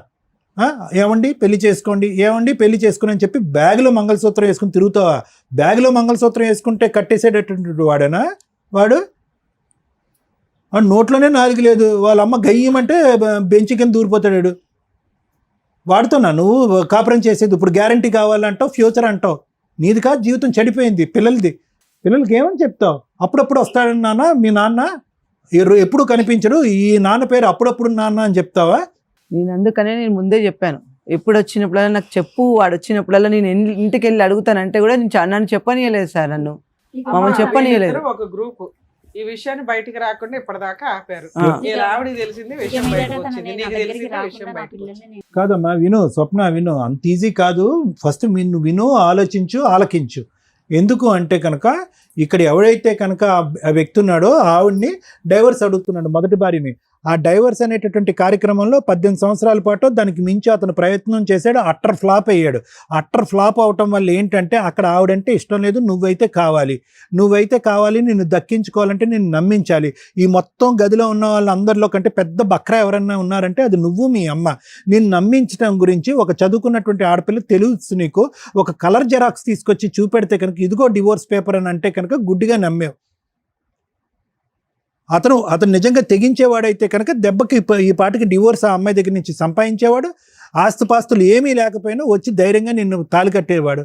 ఏమండి పెళ్లి చేసుకోండి, ఏమండి పెళ్లి చేసుకుని అని చెప్పి బ్యాగ్లో మంగళసూత్రం వేసుకుని తిరుగుతావా? బ్యాగ్లో మంగళసూత్రం వేసుకుంటే కట్టేసేటటువంటి వాడేనా వాడు? నోట్లోనే నాలుగు లేదు, వాళ్ళ అమ్మ గయ్యమంటే బెంచి కింద దూరిపోతాడు. వాడుతున్నా నువ్వు కాపురం చేసేది. ఇప్పుడు గ్యారంటీ కావాలంటావు, ఫ్యూచర్ అంటావు. నీది కాదు, జీవితం చెడిపోయింది పిల్లలది. పిల్లలకి ఏమని చెప్తావు? అప్పుడప్పుడు వస్తాడు నాన్న మీ నాన్న, ఎప్పుడు కనిపించడు, ఈ నాన్న పేరు అప్పుడప్పుడు నాన్న అని చెప్తావా? నేను అందుకనే నేను ముందే చెప్పాను, ఎప్పుడు వచ్చినప్పుడల్లా నాకు చెప్పు, వాడు వచ్చినప్పుడల్లా నేను ఇంటికి వెళ్ళి అడుగుతానంటే కూడా నన్ను చెప్పనీయలేదు సార్. మమ్మల్ని చెప్పనీయలేదు. ఒక గ్రూప్ ఈ విషయాన్ని బయటికి రాకుండా ఇప్పటిదాకా ఆపారు. ఆవిడ తెలిసింది విషయం బయటకు వచ్చింది, నీకు తెలిసింది విషయం బయటకు వచ్చింది. కాదమ్మా విను, స్వప్న విను, అంత ఈజీ కాదు. ఫస్ట్ నిన్ను విను, ఆలోచించు, ఆలకించు. ఎందుకు అంటే కనుక ఇక్కడ ఎవడైతే కనుక ఆ వ్యక్తి ఉన్నాడో ఆవిడ్ని డైవర్స్ అడుగుతున్నాడు, మొదటి భార్యని. ఆ డైవర్స్ అనేటటువంటి కార్యక్రమంలో 18 సంవత్సరాల పాటు దానికి మించి అతను ప్రయత్నం చేశాడు. అట్టర్ ఫ్లాప్ అయ్యాడు. అట్టర్ ఫ్లాప్ అవటం వల్ల ఏంటంటే అక్కడ ఆవిడంటే ఇష్టం లేదు, నువ్వైతే కావాలి, నిన్ను దక్కించుకోవాలంటే నిన్ను నమ్మించాలి. ఈ మొత్తం గదిలో ఉన్న వాళ్ళందరిలో కంటే పెద్ద బక్రా ఎవరన్నా ఉన్నారంటే అది నువ్వు, మీ అమ్మ. నిన్ను నమ్మించడం గురించి ఒక చదువుకున్నటువంటి ఆడపిల్ల తెలుసు నీకు. ఒక కలర్ జెరాక్స్ తీసుకొచ్చి చూపెడితే కనుక ఇదిగో డివోర్స్ పేపర్ అని అంటే కనుక గుడ్డిగా నమ్మేవు. అతను నిజంగా తెగించేవాడైతే కనుక దెబ్బకి ఈ పాటికి డివోర్స్ ఆ అమ్మాయి దగ్గర నుంచి సంపాదించేవాడు. ఆస్తుపాస్తులు ఏమీ లేకపోయినా వచ్చి ధైర్యంగా నిన్ను తాళి కట్టేవాడు.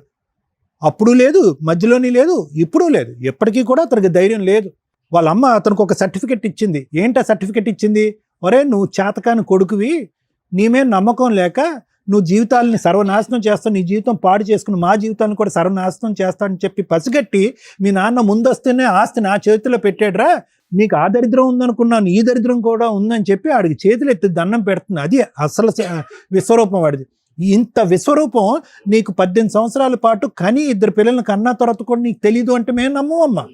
అప్పుడు లేదు, మధ్యలోని లేదు, ఇప్పుడు లేదు, ఎప్పటికీ కూడా అతనికి ధైర్యం లేదు. వాళ్ళ అమ్మ అతనికి ఒక సర్టిఫికెట్ ఇచ్చింది. ఏంటి ఆ సర్టిఫికెట్ ఇచ్చింది? ఒరే నువ్వు చేతకాని కొడుకువి, నీ మీద నమ్మకం లేక నువ్వు జీవితాలని సర్వనాశనం చేస్తావు, నీ జీవితం పాడు చేసుకుని మా జీవితాన్ని కూడా సర్వనాశనం చేస్తానని చెప్పి పసిగట్టి మీ నాన్న ముందొస్తేనే ఆస్తి నా చేతిలో పెట్టాడురా, నీకు ఆ దరిద్రం ఉందనుకున్నాను, ఈ దరిద్రం కూడా ఉందని చెప్పి ఆడికి చేతులు ఎత్తి దండం పెడుతుంది. అది అసలు విశ్వరూపం వాడిది. ఇంత విశ్వరూపం నీకు 18 సంవత్సరాల పాటు కని 2 పిల్లల్ని కన్నా తర్వాత కూడా నీకు తెలీదు అంటే మేము నమ్మమ్మా,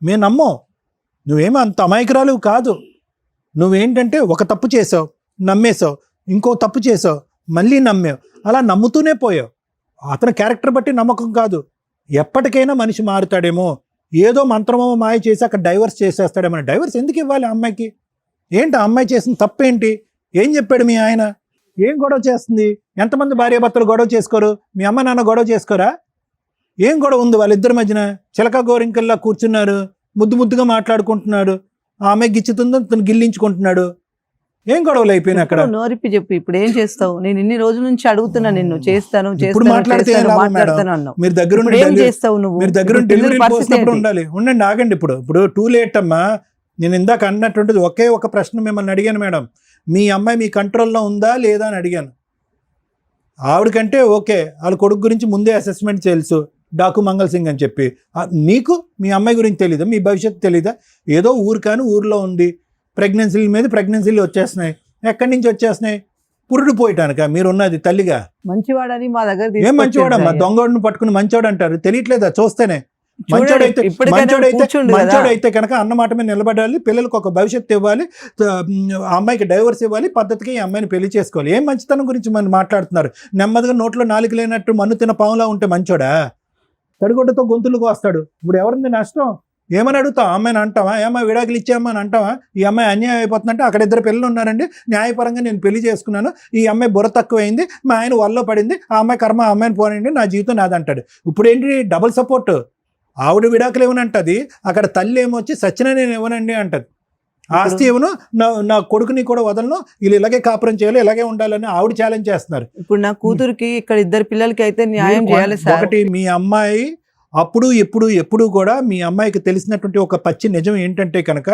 మేము నమ్మం. నువ్వేమో అంత అమాయకురాలు కాదు. నువ్వేంటంటే ఒక తప్పు చేసావు, నమ్మేశావు, ఇంకో తప్పు చేసావు, మళ్ళీ నమ్మావు, అలా నమ్ముతూనే పోయావు. అతని క్యారెక్టర్ బట్టి నమ్మకం కాదు. ఎప్పటికైనా మనిషి మారుతాడేమో, ఏదో మంత్రమో మాయ చేసి అక్కడ డైవర్స్ చేసేస్తాడేమో. డైవర్స్ ఎందుకు ఇవ్వాలి అమ్మాయికి? ఏంటి ఆ అమ్మాయి చేసిన తప్పేంటి? ఏం చెప్పాడు మీ ఆయన? ఏం గొడవ చేస్తుంది? ఎంతమంది భార్యాభర్తలు గొడవ చేసుకోరు? మీ అమ్మ నాన్న గొడవ చేసుకోరా? ఏం గొడవ ఉంది వాళ్ళిద్దరి మధ్యన? చిలక గోరింకల్లా కూర్చున్నారు, ముద్దుగా మాట్లాడుకుంటున్నాడు. ఆ అమ్మాయి గిచ్చుతుందో తను గిల్లించుకుంటున్నాడు. ఏం గొడవలు అయిపోయినాయి అక్కడ? నోరిప్పి చెప్పు, ఇప్పుడు ఏం చేస్తావు? నేను ఇన్ని రోజుల నుంచి అడుగుతున్నా నిన్ను, చేస్తాను మాట్లాడుతున్నాను. మీరు దగ్గర డెలివరీ పోసినప్పుడు ఉండాలి. ఉండండి, ఆగండి. ఇప్పుడు టూ లేట్ అమ్మా. నేను ఇందాక అన్నటువంటిది ఒకే ఒక ప్రశ్న మిమ్మల్ని అడిగాను మేడం, మీ అమ్మాయి మీ కంట్రోల్లో ఉందా లేదా అని అడిగాను. ఆవిడకంటే ఓకే, వాళ్ళ కొడుకు గురించి ముందే అసెస్మెంట్ తెలుసు, డాకు మంగళ్ సింగ్ అని చెప్పి. మీకు మీ అమ్మాయి గురించి తెలీదా? మీ భవిష్యత్తు తెలీదా? ఏదో ఊరు కానీ ఊర్లో ఉంది, ప్రెగ్నెన్సీల మీద ప్రెగ్నెన్సీలు వచ్చేస్తున్నాయి. ఎక్కడి నుంచి వచ్చేస్తున్నాయి? పురుడు పోయటానిక మీరున్నది తల్లిగా? మంచివాడని మా దగ్గర ఏం మంచివాడమ్మా? దొంగోడిని పట్టుకుని మంచివాడు అంటారు, తెలియట్లేదా చూస్తేనే? మంచోడైతే కనుక అన్నమాట మీద నిలబడాలి, పిల్లలకు ఒక భవిష్యత్తు ఇవ్వాలి, అమ్మాయికి డైవర్స్ ఇవ్వాలి, పద్ధతికి ఈ అమ్మాయిని పెళ్లి చేసుకోవాలి. ఏం మంచితనం గురించి మనం మాట్లాడుతున్నారు? నెమ్మదిగా నోట్లో నాలుగు లేనట్టు మన్ను తిన పాములా ఉంటే మంచోడా? తడిగొడ్డతో గొంతులకు వస్తాడు. ఇప్పుడు ఎవరింది నష్టం? ఏమని అడుగుతావు? అమ్మాయిని అంటావా? ఏమన్నా విడాకులు ఇచ్చామని అంటావా? ఈ అమ్మాయి అన్యాయం అయిపోతుందంటే అక్కడ 2 పిల్లలు ఉన్నారండి, న్యాయపరంగా నేను పెళ్లి చేసుకున్నాను, ఈ అమ్మాయి బుర్ర తక్కువైంది, మా ఆయన వల్ల పడింది, ఆ అమ్మాయి కర్మ, ఆ అమ్మాయిని పోనండి, నా జీవితం నాదంటాడు. ఇప్పుడు ఏంటి డబుల్ సపోర్ట్? ఆవిడ విడాకులు ఇవ్వనంటది, అక్కడ తల్లి ఏమొచ్చి సచిన నేను ఇవ్వనండి అంటది. ఆస్తి ఇవ్వను, నా కొడుకుని కూడా వదలను, వీళ్ళు ఇలాగే కాపురం చేయాలి, ఇలాగే ఉండాలని ఆవిడ ఛాలెంజ్ చేస్తున్నారు. ఇప్పుడు నా కూతురికి ఇక్కడ 2 పిల్లలకి అయితే న్యాయం చేయాలి సార్. ఒకటి, మీ అమ్మాయి అప్పుడు ఎప్పుడు కూడా మీ అమ్మాయికి తెలిసినటువంటి ఒక పచ్చి నిజం ఏంటంటే కనుక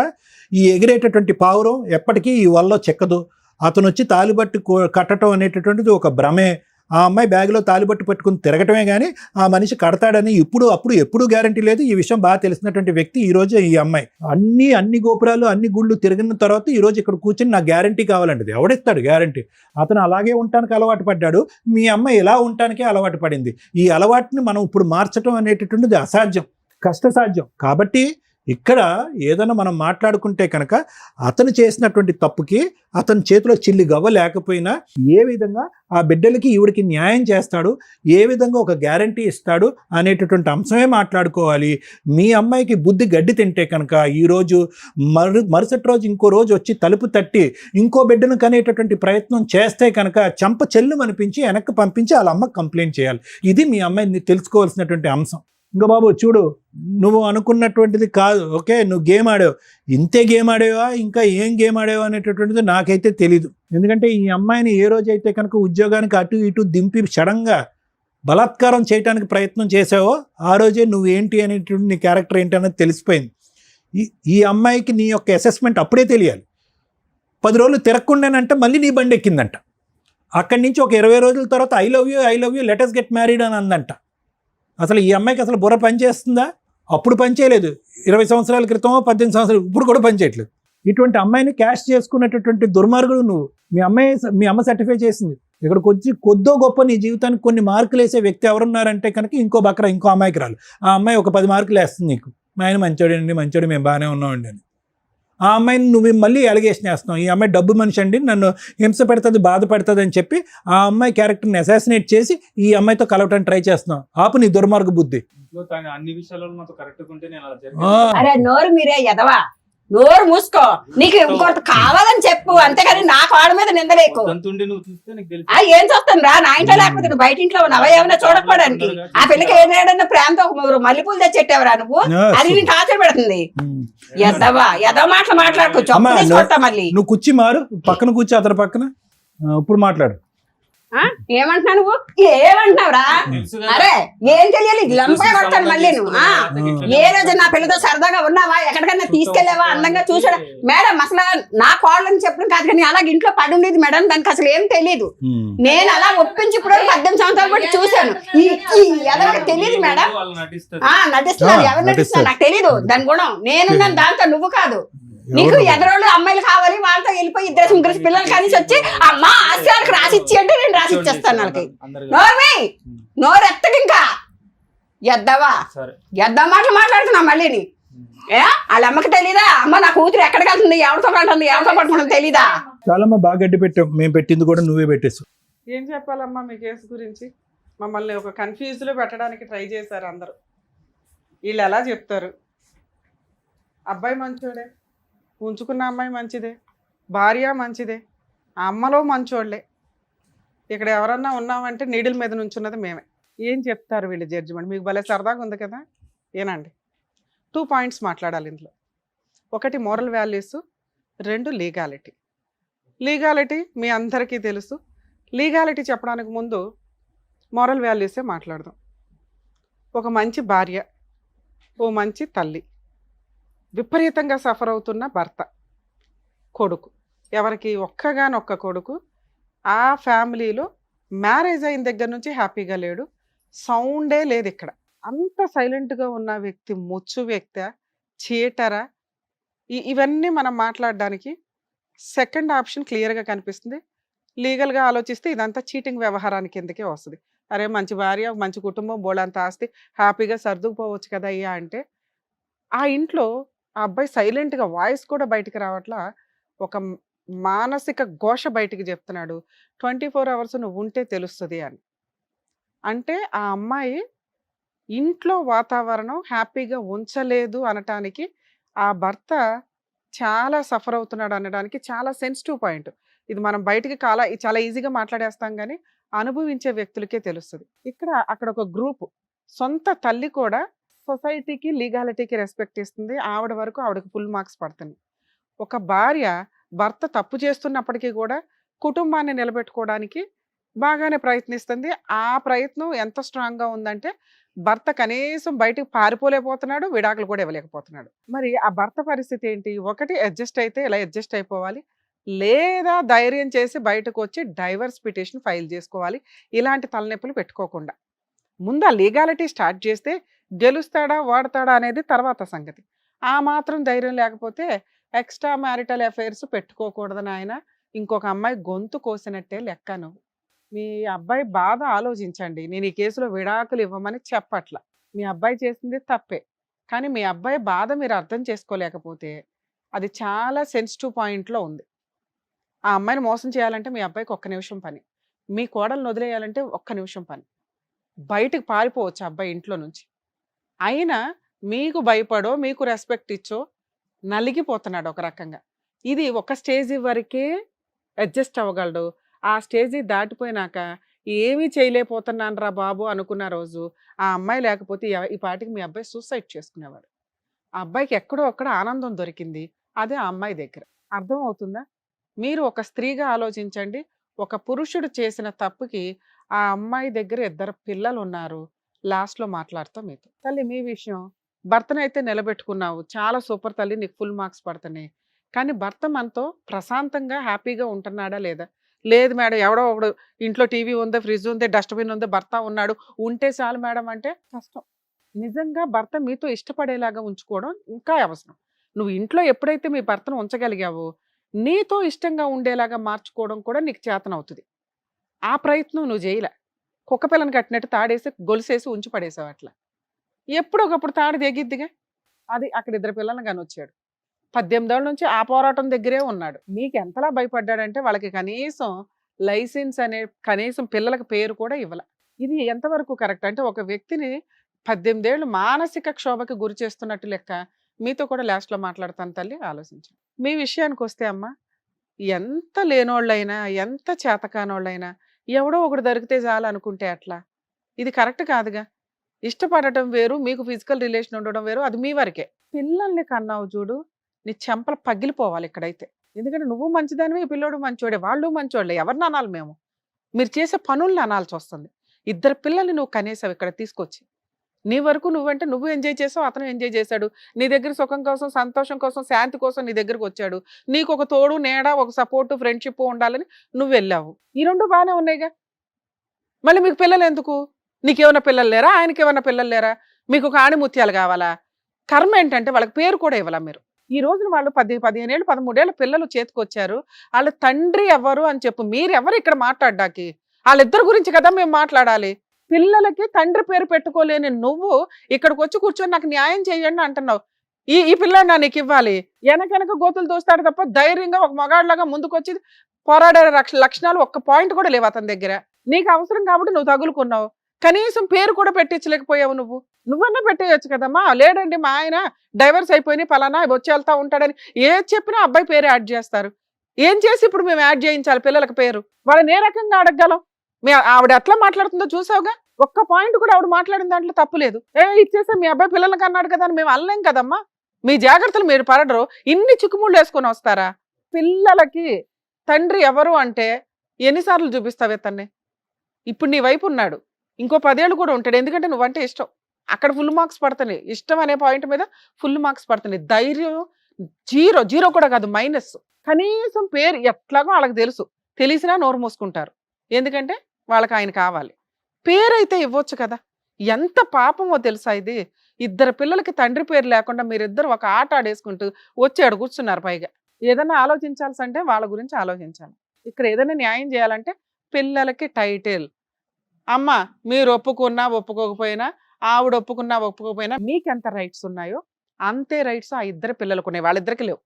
ఈ ఎగిరేటటువంటి పావురం ఎప్పటికీ ఈ వల్ల చెక్కదు. అతను వచ్చి తాలిబట్టు కట్టడం అనేటటువంటిది ఒక భ్రమే. ఆ అమ్మాయి బ్యాగ్లో తాలిబట్టు పట్టుకుని తిరగటమే కానీ ఆ మనిషి కడతాడని ఎప్పుడు గ్యారంటీ లేదు. ఈ విషయం బాగా తెలిసినటువంటి వ్యక్తి ఈ రోజు ఈ అమ్మాయి. అన్ని గోపురాలు అన్ని గుళ్ళు తిరిగిన తర్వాత ఈ రోజు ఇక్కడ కూర్చొని నాకు గ్యారంటీ కావాలంటది. ఎవడిస్తాడు గ్యారంటీ? అతను అలాగే ఉండటానికి అలవాటు పడ్డాడు. మీ అమ్మాయి ఇలా ఉండటానికే అలవాటు పడింది. ఈ అలవాటుని మనం ఇప్పుడు మార్చడం అనేటటువంటిది అసాధ్యం, కష్టసాధ్యం. కాబట్టి ఇక్కడ ఏదైనా మనం మాట్లాడుకుంటే కనుక అతను చేసినటువంటి తప్పుకి అతని చేతిలో చిల్లి గవ్వ లేకపోయినా ఏ విధంగా ఆ బిడ్డలకి ఈవిడికి న్యాయం చేస్తాడు, ఏ విధంగా ఒక గ్యారంటీ ఇస్తాడు అనేటటువంటి అంశమే మాట్లాడుకోవాలి. మీ అమ్మాయికి బుద్ధి గడ్డి తింటే కనుక ఈరోజు మరుసటి రోజు ఇంకో రోజు వచ్చి తలుపు తట్టి ఇంకో బిడ్డను కనేటటువంటి ప్రయత్నం చేస్తే కనుక చెంప చెల్లు అనిపించి వెనక్కి పంపించి వాళ్ళ అమ్మకి కంప్లైంట్ చేయాలి. ఇది మీ అమ్మాయిని తెలుసుకోవాల్సినటువంటి అంశం. ఇంకా బాబు చూడు, నువ్వు అనుకున్నటువంటిది కాదు. ఓకే, నువ్వు గేమ్ ఆడావు, ఇంతే గేమ్ ఆడేవా, ఇంకా ఏం గేమ్ ఆడేవా అనేటటువంటిది నాకైతే తెలీదు. ఎందుకంటే ఈ అమ్మాయిని ఏ రోజైతే కనుక ఉద్యోగానికి అటు ఇటు దింపి సడన్గా బలాత్కారం చేయడానికి ప్రయత్నం చేసావో ఆ రోజే నువ్వు ఏంటి అనేటువంటి నీ క్యారెక్టర్ ఏంటి అనేది తెలిసిపోయింది. ఈ అమ్మాయికి నీ యొక్క అసెస్మెంట్ అప్పుడే తెలియాలి. 10 రోజులు తిరగకుండానంటే మళ్ళీ నీ బండి ఎక్కిందంట. అక్కడి నుంచి ఒక 20 రోజుల తర్వాత I love you let us get married అని అందంట. అసలు ఈ అమ్మాయికి అసలు బుర్ర పనిచేస్తుందా? అప్పుడు పనిచేయలేదు. 20 సంవత్సరాల క్రితం 18 సంవత్సరాలు ఇప్పుడు కూడా పనిచేయట్లేదు. ఇటువంటి అమ్మాయిని క్యాష్ చేసుకునేటటువంటి దుర్మార్గుడు నువ్వు. మీ అమ్మ సర్టిఫై చేసింది. ఇక్కడికి వచ్చి కొద్దో గొప్ప నీ జీవితానికి కొన్ని మార్కులు వేసే వ్యక్తి ఎవరున్నారంటే కనుక ఇంకో అమ్మాయికి రాలు. ఆ అమ్మాయి ఒక 10 మార్కులు వేస్తుంది నీకు. మా ఆయన మంచోడు మేము బాగానే ఉన్నామండి అని. ఆ అమ్మాయిని నువ్వు మళ్ళీ అలిగేషన్ వేస్తున్నావు. ఈ అమ్మాయి డబ్బు మనిషి అండి, నన్ను హింస పెడుతుంది, బాధపడుతుంది అని చెప్పి ఆ అమ్మాయి క్యారెక్టర్ని అసాసినేట్ చేసి ఈ అమ్మాయితో కలవటానికి ట్రై చేస్తున్నావు. ఆపు నీ దుర్మార్గ బుద్ధి. అన్ని విషయాల్లో నాతో కరెక్ట్ ఉంటే నేను అలా అరే నోరు మీరే ఎదవా, నోరు మూసుకో. నీకు ఇంకోటి కావాలని చెప్పు, అంతేగాని నా కాడ మీద నిందలేకు. ఏం చూస్తాను రా, నా ఇంట్లో లేకపోతే నువ్వు బయట ఇంట్లో ఉన్నావా ఏమైనా చూడకపోవడానికి? ఆ పిల్లకి ఏదైనా ప్రేమతో మల్లెపూలు తెచ్చెట్టావరా నువ్వు? అది నేను టార్చర్ పెడుతుంది. ఎదవ మాటలు మాట్లాడుకో, చూస్తా మళ్ళీ. నువ్వు కూర్చి మారు, పక్కన కూర్చో, అతని పక్కన. ఇప్పుడు మాట్లాడు. ఏమంటున్నా నువ్వు? ఏమంటున్నావురా? అరే ఏం తెలియాలి, లంపగా కొడతాను మళ్ళీ నువ్వు. ఏ రోజు నా పిల్లతో సరదాగా ఉన్నావా, ఎక్కడికైనా తీసుకెళ్లావా, అందంగా చూసాడా? మేడం అసలు నా కోళ్ళని చెప్పడం కాదు కానీ అలాగే ఇంట్లో పడి ఉండేది మేడం, దానికి అసలు ఏం తెలియదు. నేను అలా ఒప్పించి ఇప్పుడు 18 సంవత్సరాలు బట్టి చూశాను. ఎవరికి తెలియదు మేడం, నటిస్తున్నారు. ఎవరు నటిస్తున్నారు నాకు తెలీదు. దాని గుణం నేనున్నాను, దాంతో నువ్వు కాదు. నీకు ఎదరోళ్ళు అమ్మాయిలు కావాలి, వాళ్ళతో వెళ్ళిపోయి 2 పిల్లలు కలిసి వచ్చి అమ్మ ఆశయాలకు రాసిచ్చి అంటే నేను రాసిచ్చేస్తాను వాళ్ళకి. నోర్మి నోరు ఎత్తకి ఇంకా ఎద్దా మాటలు మాట్లాడుతున్నా మళ్ళీ. వాళ్ళ అమ్మకి తెలీదా? అమ్మ నా కూతురు ఎక్కడికి వెళ్తుంది, ఎవరితో పడుతుంది, ఎవరితో పడుకుంటుంది తెలీదా? చాలా బాగా గడ్డి పెట్టావు. మేము పెట్టింది కూడా నువ్వే పెట్టేసావు. ఏం చెప్పాలమ్మా మీ కేసు గురించి? మమ్మల్ని ఒక కన్ఫ్యూజ్లో పెట్టడానికి ట్రై చేశారు అందరూ. వీళ్ళు ఎలా చెప్తారు? అబ్బాయి మంచోడే, ఉంచుకున్న అమ్మాయి మంచిదే, భార్య మంచిదే, ఆ అమ్మలో మంచోళ్ళే. ఇక్కడ ఎవరన్నా ఉన్నామంటే నీడిల్ మీద నుంచున్నది మేమే. ఏం చెప్తారు వీళ్ళు జడ్జిమెంట్? మీకు భలే సరదాగా ఉంది కదా. ఏనండి, 2 పాయింట్స్ మాట్లాడాలి ఇందులో. 1 మోరల్ వాల్యూస్, 2 లీగాలిటీ. లీగాలిటీ మీ అందరికీ తెలుసు. లీగాలిటీ చెప్పడానికి ముందు మోరల్ వాల్యూసే మాట్లాడదాం. ఒక మంచి భార్య, ఓ మంచి తల్లి, విపరీతంగా సఫర్ అవుతున్న భర్త, కొడుకు, ఎవరికి ఒక్కగానొక్క కొడుకు, ఆ ఫ్యామిలీలో మ్యారేజ్ అయిన దగ్గర నుంచి హ్యాపీగా లేడు, సౌండే లేదు. ఇక్కడ అంత సైలెంట్గా ఉన్న వ్యక్తి ముచ్చు వ్యక్తి, చీటరా? ఇవన్నీ మనం మాట్లాడడానికి సెకండ్ ఆప్షన్ క్లియర్గా కనిపిస్తుంది. లీగల్గా ఆలోచిస్తే ఇదంతా చీటింగ్ వ్యవహారానికి కిందకే వస్తుంది. అరే మంచి భార్య, మంచి కుటుంబం, బోళంత ఆస్తి, హ్యాపీగా సర్దుకుపోవచ్చు కదా అయ్యా అంటే, ఆ ఇంట్లో ఆ అబ్బాయి సైలెంట్గా, వాయిస్ కూడా బయటికి రావట్లా, ఒక మానసిక ఘోష బయటికి చెప్తున్నాడు. 24 అవర్స్ నువ్వు ఉంటే తెలుస్తుంది అని. అంటే ఆ అమ్మాయి ఇంట్లో వాతావరణం హ్యాపీగా ఉంచలేదు అనటానికి, ఆ భర్త చాలా సఫర్ అవుతున్నాడు అనడానికి చాలా సెన్సిటివ్ పాయింట్ ఇది. మనం బయటికి చాలా ఈజీగా మాట్లాడేస్తాం కానీ అనుభవించే వ్యక్తులకే తెలుస్తుంది. అక్కడ ఒక గ్రూప్, సొంత తల్లి కూడా సొసైటీకి, లీగాలిటీకి రెస్పెక్ట్ ఇస్తుంది. ఆవిడ వరకు ఆవిడకి ఫుల్ మార్క్స్ పడుతుంది. ఒక భార్య భర్త తప్పు చేస్తున్నప్పటికీ కూడా కుటుంబాన్ని నిలబెట్టుకోవడానికి బాగానే ప్రయత్నిస్తుంది. ఆ ప్రయత్నం ఎంత స్ట్రాంగ్‌గా ఉందంటే, భర్త కనీసం బయటికి పారిపోలేకపోతున్నాడు, విడాకులు కూడా ఇవ్వలేకపోతున్నాడు. మరి ఆ భర్త పరిస్థితి ఏంటి? ఒకటి అడ్జస్ట్ అయితే ఇలా అడ్జస్ట్ అయిపోవాలి. లేదా ధైర్యం చేసి బయటకొచ్చి డైవర్స్ పిటిషన్ ఫైల్ చేసుకోవాలి. ఇలాంటి తలనొప్పులు పెట్టుకోకుండా. ముందు ఆ లీగాలిటీ స్టార్ట్ చేస్తే గెలుస్తాడా, ఓడతాడా అనేది తర్వాత సంగతి. ఆ మాత్రం ధైర్యం లేకపోతే ఎక్స్‌ట్రా మ్యారిటల్ అఫైర్స్ పెట్టుకోకూడదు నాయన. ఇంకొక అమ్మాయి గొంతు కోసినట్టే లెక్క నువ్వు. మీ అబ్బాయి బాధ ఆలోచించండి. నేను ఈ కేసులో విడాకులు ఇవ్వమని చెప్పట్ల. మీ అబ్బాయి చేసింది తప్పే. కానీ మీ అబ్బాయి బాధ మీరు అర్థం చేసుకోలేకపోతే అది చాలా సెన్సిటివ్ పాయింట్‌లో ఉంది. ఆ అమ్మాయిని మోసం చేయాలంటే మీ అబ్బాయికి ఒక్క నిమిషం పని. మీ కోడల్ని వదిలేయాలంటే ఒక్క నిమిషం పని. బయటకి పారిపోవచ్చు ఆ అబ్బాయి ఇంట్లో నుంచి. అయినా మీకు భయపడో, మీకు రెస్పెక్ట్ ఇచ్చో నలిగిపోతున్నాడు ఒక రకంగా. ఇది ఒక స్టేజ్ వరకే అడ్జస్ట్ అవ్వగలడు. ఆ స్టేజి దాటిపోయినాక ఏమీ చేయలేకపోతున్నానురా బాబు అనుకున్న రోజు ఆ అమ్మాయి లేకపోతే ఈ పాటికి మీ అబ్బాయి సూసైడ్ చేసుకునేవాడు. ఆ అబ్బాయికి ఎక్కడో అక్కడ ఆనందం దొరికింది. అదే ఆ అమ్మాయి దగ్గర. అర్థం అవుతుందా? మీరు ఒక స్త్రీగా ఆలోచించండి. ఒక పురుషుడు చేసిన తప్పుకి ఆ అమ్మాయి దగ్గర 2 పిల్లలు ఉన్నారు. లాస్ట్‌లో మాట్లాడతా మీతో. తల్లి మీ విషయం. భర్తనైతే నిలబెట్టుకున్నావు. చాలా సూపర్ తల్లి, నీకు ఫుల్ మార్క్స్ పడుతున్నాయి. కానీ భర్త మనతో ప్రశాంతంగా, హ్యాపీగా ఉంటున్నాడా లేదా? లేదు మేడం, ఎవడో ఒకడు ఇంట్లో టీవీ ఉంది, ఫ్రిడ్జ్ ఉంది, డస్ట్‌బిన్ ఉంది, భర్త ఉన్నాడు. ఉంటే చాలు మేడం అంటే కష్టం. నిజంగా భర్త మీతో ఇష్టపడేలాగా ఉంచుకోవడం ఇంకా అవసరం. నువ్వు ఇంట్లో ఎప్పుడైతే మీ భర్తను ఉంచగలిగావో, నీతో ఇష్టంగా ఉండేలాగా మార్చుకోవడం కూడా నీకు చేతనవుతది. ఆ ప్రయత్నం నువ్వు చేయలే. కుక్క పిల్లని కట్టినట్టు తాడేసి, గొలుసేసి ఉంచి పడేసావు అట్లా. ఎప్పుడో ఒకప్పుడు తాడు తెగిద్దిగా. అది అక్కడ 2 పిల్లల్ని కనొచ్చాడు. 18 ఏళ్ల నుంచి ఆ పోరాటం దగ్గరే ఉన్నాడు. మీకు ఎంతలా భయపడ్డాడంటే వాళ్ళకి కనీసం లైసెన్స్ అనే కనీసం పిల్లలకి పేరు కూడా ఇవ్వల. ఇది ఎంతవరకు కరెక్ట్? అంటే ఒక వ్యక్తిని 18 ఏళ్ళు మానసిక క్షోభకి గురి చేస్తున్నట్టు లెక్క. మీతో కూడా లాస్ట్‌లో మాట్లాడతాను తల్లి, ఆలోచించండి. మీ విషయానికొస్తే అమ్మ, ఎంత లేనోళ్ళైనా, ఎంత చేతకానోళ్ళైనా ఎవడో ఒకడు దొరికితే చాలు అనుకుంటే అట్లా. ఇది కరెక్ట్ కాదుగా. ఇష్టపడటం వేరు, మీకు ఫిజికల్ రిలేషన్ ఉండడం వేరు, అది మీ వరకే. పిల్లల్ని కన్నావు చూడు, నీ చెంపలు పగిలిపోవాలి ఇక్కడైతే. ఎందుకంటే నువ్వు మంచిదానివి, ఈ పిల్లోడు మంచోడే, వాళ్ళు మంచోళ్ళే. ఎవరిని అనాలి మేము? మీరు చేసే పనుల్ని అనాల్సి వస్తుంది. 2 పిల్లల్ని నువ్వు కనేసావు ఇక్కడ తీసుకొచ్చి. నీ వరకు నువ్వంటే నువ్వు ఎంజాయ్ చేసావు, అతను ఎంజాయ్ చేశాడు. నీ దగ్గర సుఖం కోసం, సంతోషం కోసం, శాంతి కోసం నీ దగ్గరకు వచ్చాడు. నీకు ఒక తోడు, నీడ, ఒక సపోర్టు, ఫ్రెండ్షిప్ ఉండాలని నువ్వు వెళ్ళావు. ఈ 2 బాగానే ఉన్నాయిగా. మళ్ళీ మీకు పిల్లలు ఎందుకు? నీకేమన్నా పిల్లలు లేరా? ఆయనకేమన్నా పిల్లలు లేరా? మీకు ఒక ఆణిముత్యాలు కావాలా? కర్మ ఏంటంటే వాళ్ళకి పేరు కూడా ఇవ్వాల మీరు. ఈ రోజున వాళ్ళు 15 ఏళ్ళు, 13 ఏళ్ళ పిల్లలు చేతికొచ్చారు. వాళ్ళ తండ్రి ఎవరు అని చెప్పు. మీరెవరు ఇక్కడ మాట్లాడ్డానికి? వాళ్ళిద్దరి గురించి కదా మేము మాట్లాడాలి. పిల్లలకి తండ్రి పేరు పెట్టుకోలేని నువ్వు ఇక్కడికి వచ్చి కూర్చొని నాకు న్యాయం చేయండి అంటున్నావు. ఈ పిల్లాడిని నీకు ఇవ్వాలి. వెనక గోతులు దోస్తాడు తప్ప ధైర్యంగా ఒక మగాడిలాగా ముందుకొచ్చి పోరాడే లక్షణాలు ఒక్క పాయింట్ కూడా లేవు అతని దగ్గర. నీకు అవసరం కాబట్టి నువ్వు తగులుకున్నావు. కనీసం పేరు కూడా పెట్టించలేకపోయావు నువ్వు. నువ్వన్నా పెట్టేయచ్చు కదమ్మా. లేడండి మా ఆయన డైవర్స్ అయిపోయినాయి, పలానా వచ్చి వెళ్తా ఉంటాడని ఏది చెప్పినా అబ్బాయి పేరు యాడ్ చేస్తారు. ఏం చేసి ఇప్పుడు మేము యాడ్ చేయించాలి పిల్లలకి పేరు? వాళ్ళని ఏ రకంగా అడగగలం? ఆవిడ ఎట్లా మాట్లాడుతుందో చూసావుగా. ఒక్క పాయింట్ కూడా ఆవిడ మాట్లాడిన దాంట్లో తప్పు లేదు. ఇచ్చేసా మీ అబ్బాయి పిల్లలకి అన్నాడు కదా అని మేము అనలేం కదమ్మా. మీ జాగ్రత్తలు మీరు పడరు. ఇన్ని చిక్కుముళ్ళు వేసుకొని వస్తారా? పిల్లలకి తండ్రి ఎవరు అంటే ఎన్నిసార్లు చూపిస్తావే తన్ని? ఇప్పుడు నీ వైపు ఉన్నాడు, ఇంకో 10 ఏళ్ళు కూడా ఉంటాడు. ఎందుకంటే నువ్వంటే ఇష్టం. అక్కడ ఫుల్ మార్క్స్ పడుతున్నాయి. ఇష్టం అనే పాయింట్ మీద ఫుల్ మార్క్స్ పడుతున్నాయి. ధైర్యం జీరో కూడా కాదు, మైనస్. కనీసం పేరు ఎట్లాగో వాళ్ళకి తెలుసు. తెలిసినా నోరు మూసుకుంటారు. ఎందుకంటే వాళ్ళకి ఆయన కావాలి. పేరైతే ఇవ్వచ్చు కదా. ఎంత పాపమో తెలుసా ఇది? 2 పిల్లలకి తండ్రి పేరు లేకుండా మీరిద్దరు ఒక ఆట ఆడేసుకుంటూ వచ్చి ఆడ కూర్చున్నారు. పైగా ఏదైనా ఆలోచించాల్సి అంటే వాళ్ళ గురించి ఆలోచించాలి. ఇక్కడ ఏదైనా న్యాయం చేయాలంటే పిల్లలకి టైటిల్. అమ్మ మీరు ఒప్పుకున్నా ఒప్పుకోకపోయినా, ఆవిడ ఒప్పుకున్నా ఒప్పుకోకపోయినా మీకెంత రైట్స్ ఉన్నాయో అంతే రైట్స్ ఆ 2 పిల్లలకు ఉన్నాయి. వాళ్ళిద్దరికి లేవు.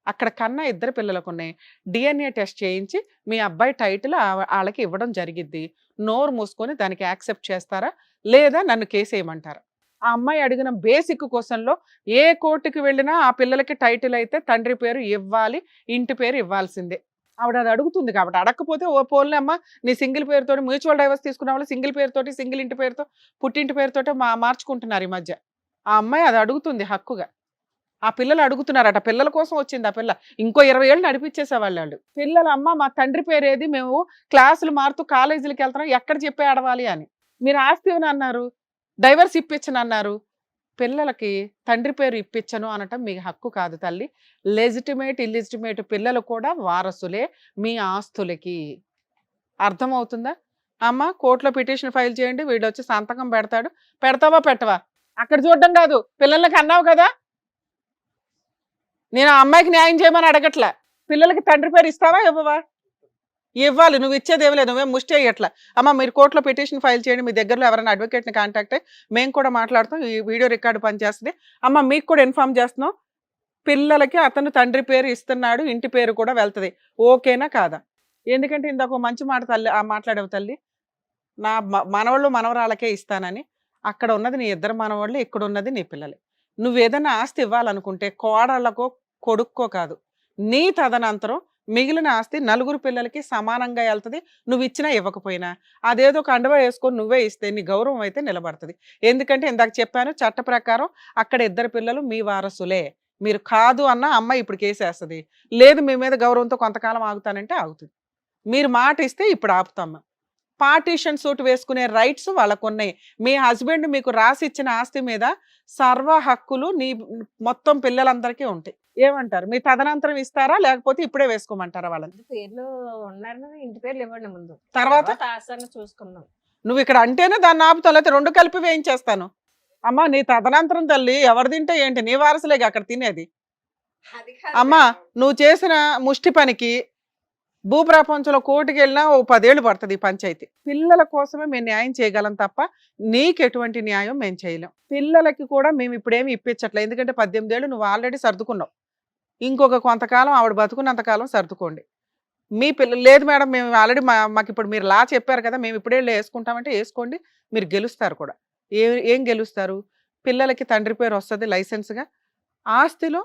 అక్కడ కన్నా 2 పిల్లలకు ఉన్నాయి. DNA టెస్ట్ చేయించి మీ అబ్బాయి టైటిల్ వాళ్ళకి ఇవ్వడం జరిగిద్ది. నోరు మూసుకొని దానికి యాక్సెప్ట్ చేస్తారా, లేదా నన్ను కేసు వేయమంటారా? ఆ అమ్మాయి అడిగిన బేసిక్ క్వశ్చన్లో ఏ కోర్టుకి వెళ్ళినా ఆ పిల్లలకి టైటిల్ అయితే తండ్రి పేరు ఇవ్వాలి, ఇంటి పేరు ఇవ్వాల్సిందే. ఆవిడ అది అడుగుతుంది కాబట్టి. అడగకపోతే ఓ పోన్లే అమ్మ, నీ సింగిల్ పేరుతో మ్యూచువల్ డైవర్స్ తీసుకున్న వాళ్ళు సింగిల్ పేరుతోటి, సింగిల్ ఇంటి పేరుతో, పుట్టింటి పేరుతో మార్చుకుంటున్నారు ఈ మధ్య. ఆ అమ్మాయి అది అడుగుతుంది హక్కుగా. ఆ పిల్లలు అడుగుతున్నారట, పిల్లల కోసం వచ్చింది ఆ పిల్ల. ఇంకో 20 ఏళ్ళు నడిపించేసేవాళ్ళు వాళ్ళు. పిల్లలు అమ్మ మా తండ్రి పేరు ఏది, మేము క్లాసులు మారుతూ కాలేజీలకు వెళ్తున్నాం, ఎక్కడ చెప్పే ఆడవాలి అని. మీరు ఆస్తి అని అన్నారు, డైవర్స్ ఇప్పించను అన్నారు. పిల్లలకి తండ్రి పేరు ఇప్పించను అనటం మీ హక్కు కాదు తల్లి. లెజిటిమేట్ ఇల్లిజిటిమేట్ పిల్లలు కూడా వారసులే మీ ఆస్తులకి. అర్థమవుతుందా అమ్మ? కోర్టులో పిటిషన్ ఫైల్ చేయండి, వీడు వచ్చి సంతకం పెడతాడు. పెడతావా పెట్టవా? అక్కడ చూడడం కాదు, పిల్లలకి అన్నావు కదా. నేను ఆ అమ్మాయికి న్యాయం చేయమని అడగట్లే. పిల్లలకి తండ్రి పేరు ఇస్తావా ఇవ్వవా? ఇవ్వాలి. నువ్వు ఇచ్చేది ఏమి లేదు, నువ్వేం ముష్టి అయ్యట్లా. అమ్మ మీరు కోర్టులో పిటిషన్ ఫైల్ చేయండి, మీ దగ్గరలో ఎవరైనా అడ్వకేట్ని కాంటాక్ట్ అయ్యి మేము కూడా మాట్లాడుతాం, ఈ వీడియో రికార్డు పనిచేస్తుంది. అమ్మ మీకు కూడా ఇన్ఫార్మ్ చేస్తున్నాం, పిల్లలకి అతను తండ్రి పేరు ఇస్తున్నాడు, ఇంటి పేరు కూడా వెళ్తుంది. ఓకేనా కాదా? ఎందుకంటే ఇందాక ఒక మంచి మాట తల్లి మాట్లాడేవు తల్లి, నా మనవాళ్ళు మనవరాళ్ళకే ఇస్తానని. అక్కడ ఉన్నది నీ ఇద్దరు మనవాళ్ళు, ఇక్కడ ఉన్నది నీ పిల్లలే. నువ్వు ఏదైనా ఆస్తి ఇవ్వాలనుకుంటే కోడళ్ళకో కొడుక్కో కాదు, నీ తదనంతరం మిగిలిన ఆస్తి నలుగురు పిల్లలకి సమానంగా వెళ్తుంది. నువ్వు ఇచ్చినా ఇవ్వకపోయినా అదేదో కండువా వేసుకొని నువ్వే ఇస్తే నీ గౌరవం అయితే నిలబడుతుంది. ఎందుకంటే ఇందాక చెప్పాను, చట్ట ప్రకారం అక్కడ ఇద్దరు పిల్లలు మీ వారసులే. మీరు కాదు అన్న అమ్మాయి ఇప్పుడు కేసేస్తుంది. లేదు మీ మీద గౌరవంతో కొంతకాలం ఆగుతానంటే ఆగుతుంది. మీరు మాట ఇస్తే ఇప్పుడు ఆపుతామ్మా. పార్టీషన్ సూట్ వేసుకునే రైట్స్ వాళ్ళకు ఉన్నాయి. మీ హస్బెండ్ మీకు రాసి ఇచ్చిన ఆస్తి మీద సర్వ హక్కులు నీ మొత్తం పిల్లలందరికీ ఉంటాయి. ఏమంటారు? మీ తదనంతరం ఇస్తారా లేకపోతే ఇప్పుడే వేసుకోమంటారా వాళ్ళని? పేర్లు ఉన్నారు, ఇంటి పేర్లు ఇవ్వండి ముందు, తర్వాత ఆసాన్ని చూసుకుందాం. నువ్వు ఇక్కడ అంటేనే దాన్ని ఆపుతావు, లేకపోతే రెండు కలిపి వేయించేస్తాను. అమ్మా నీ తదనంతరం తల్లి ఎవరు తింటే ఏంటి, నీ వారసులేగా అక్కడ తినేది. అమ్మా నువ్వు చేసిన ముష్టి పనికి భూప్రపంచంలో కోర్టుకి వెళ్ళినా ఓ 10 ఏళ్ళు పడుతుంది ఈ పంచాయతీ. పిల్లల కోసమే మేము న్యాయం చేయగలం తప్ప నీకు ఎటువంటి న్యాయం మేము చేయలేం. పిల్లలకి కూడా మేము ఇప్పుడేమి ఇప్పించట్లేదు, ఎందుకంటే 18 ఏళ్ళు నువ్వు ఆల్రెడీ సర్దుకున్నావు. ఇంకొక కొంతకాలం ఆవిడ బతుకున్నంతకాలం సర్దుకోండి. మీ పిల్లలు లేదు మేడం మేము ఆల్రెడీ మాకు ఇప్పుడు మీరు లా చెప్పారు కదా, మేము ఇప్పుడే వేసుకుంటామంటే వేసుకోండి, మీరు గెలుస్తారు కూడా. ఏం గెలుస్తారు? పిల్లలకి తండ్రి పేరు వస్తుంది లైసెన్స్గా, ఆస్తిలో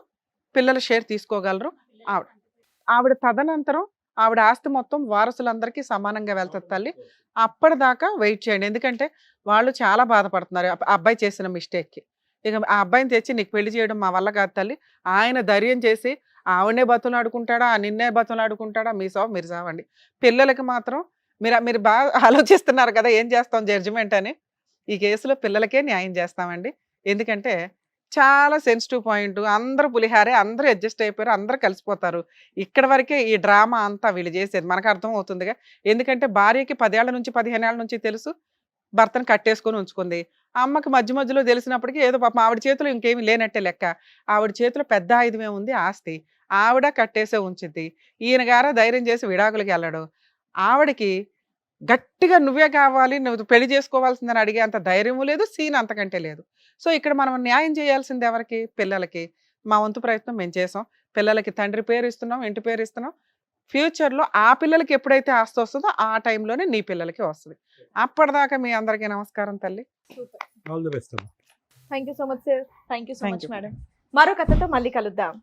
పిల్లల షేర్ తీసుకోగలరు. ఆవిడ తదనంతరం ఆవిడ ఆస్తి మొత్తం వారసులందరికీ సమానంగా వెళ్తుంది తల్లి. అప్పటిదాకా వెయిట్ చేయండి, ఎందుకంటే వాళ్ళు చాలా బాధపడుతున్నారు ఆ అబ్బాయి చేసిన మిస్టేక్కి. ఇక ఆ అబ్బాయిని తెచ్చి నీకు పెళ్లి చేయడం మా వల్ల కాదు తల్లి. ఆయన ధైర్యం చేసి ఆవిడనే బతులాడుకుంటాడా, నిన్నే బతులాడుకుంటాడా, మీ సావు మీరు సావండి. పిల్లలకి మాత్రం మీరు బాగా ఆలోచిస్తున్నారు కదా ఏం చేస్తాం జడ్జిమెంట్ అని. ఈ కేసులో పిల్లలకే న్యాయం చేస్తామండి, ఎందుకంటే చాలా సెన్సిటివ్ పాయింట్. అందరూ పులిహారే, అందరూ అడ్జస్ట్ అయిపోయారు, అందరూ కలిసిపోతారు. ఇక్కడ వరకే ఈ డ్రామా అంతా వీళ్ళు చేసేది మనకు అర్థం అవుతుందిగా. ఎందుకంటే భార్యకి 10 ఏళ్ల నుంచి 15 ఏళ్ల నుంచి తెలుసు భర్తను కట్టేసుకొని ఉంచుకుంది. అమ్మకి మధ్య మధ్యలో తెలిసినప్పటికీ ఏదో పాపం ఆవిడ చేతిలో ఇంకేమీ లేనట్టే లెక్క. ఆవిడ చేతిలో పెద్ద ఆయుధమే ఉంది ఆస్తి, ఆవిడ కట్టేసే ఉంచిద్ది. ఈయన గారా ధైర్యం చేసి విడాకులకి వెళ్ళడు. ఆవిడకి గట్టిగా నువ్వే కావాలి, నువ్వు పెళ్లి చేసుకోవాల్సిందని అడిగే అంత ధైర్యము లేదు, సీన్ అంతకంటే లేదు. సో ఇక్కడ మనం న్యాయం చేయాల్సింది ఎవరికి? పిల్లలకి. మా వంతు ప్రయత్నం మేము చేసాం. పిల్లలకి తండ్రి పేరు ఇస్తున్నాం, ఇంటి పేరు ఇస్తున్నాం. ఫ్యూచర్లో ఆ పిల్లలకి ఎప్పుడైతే ఆస్తి వస్తుందో ఆ టైంలోనే నీ పిల్లలకి వస్తుంది. అప్పటిదాకా మీ అందరికీ నమస్కారం తల్లి. All the best. Thank you so much sir. Thank you so Thank much you. Madam. మరో కథతో మళ్ళీ కలుద్దాం.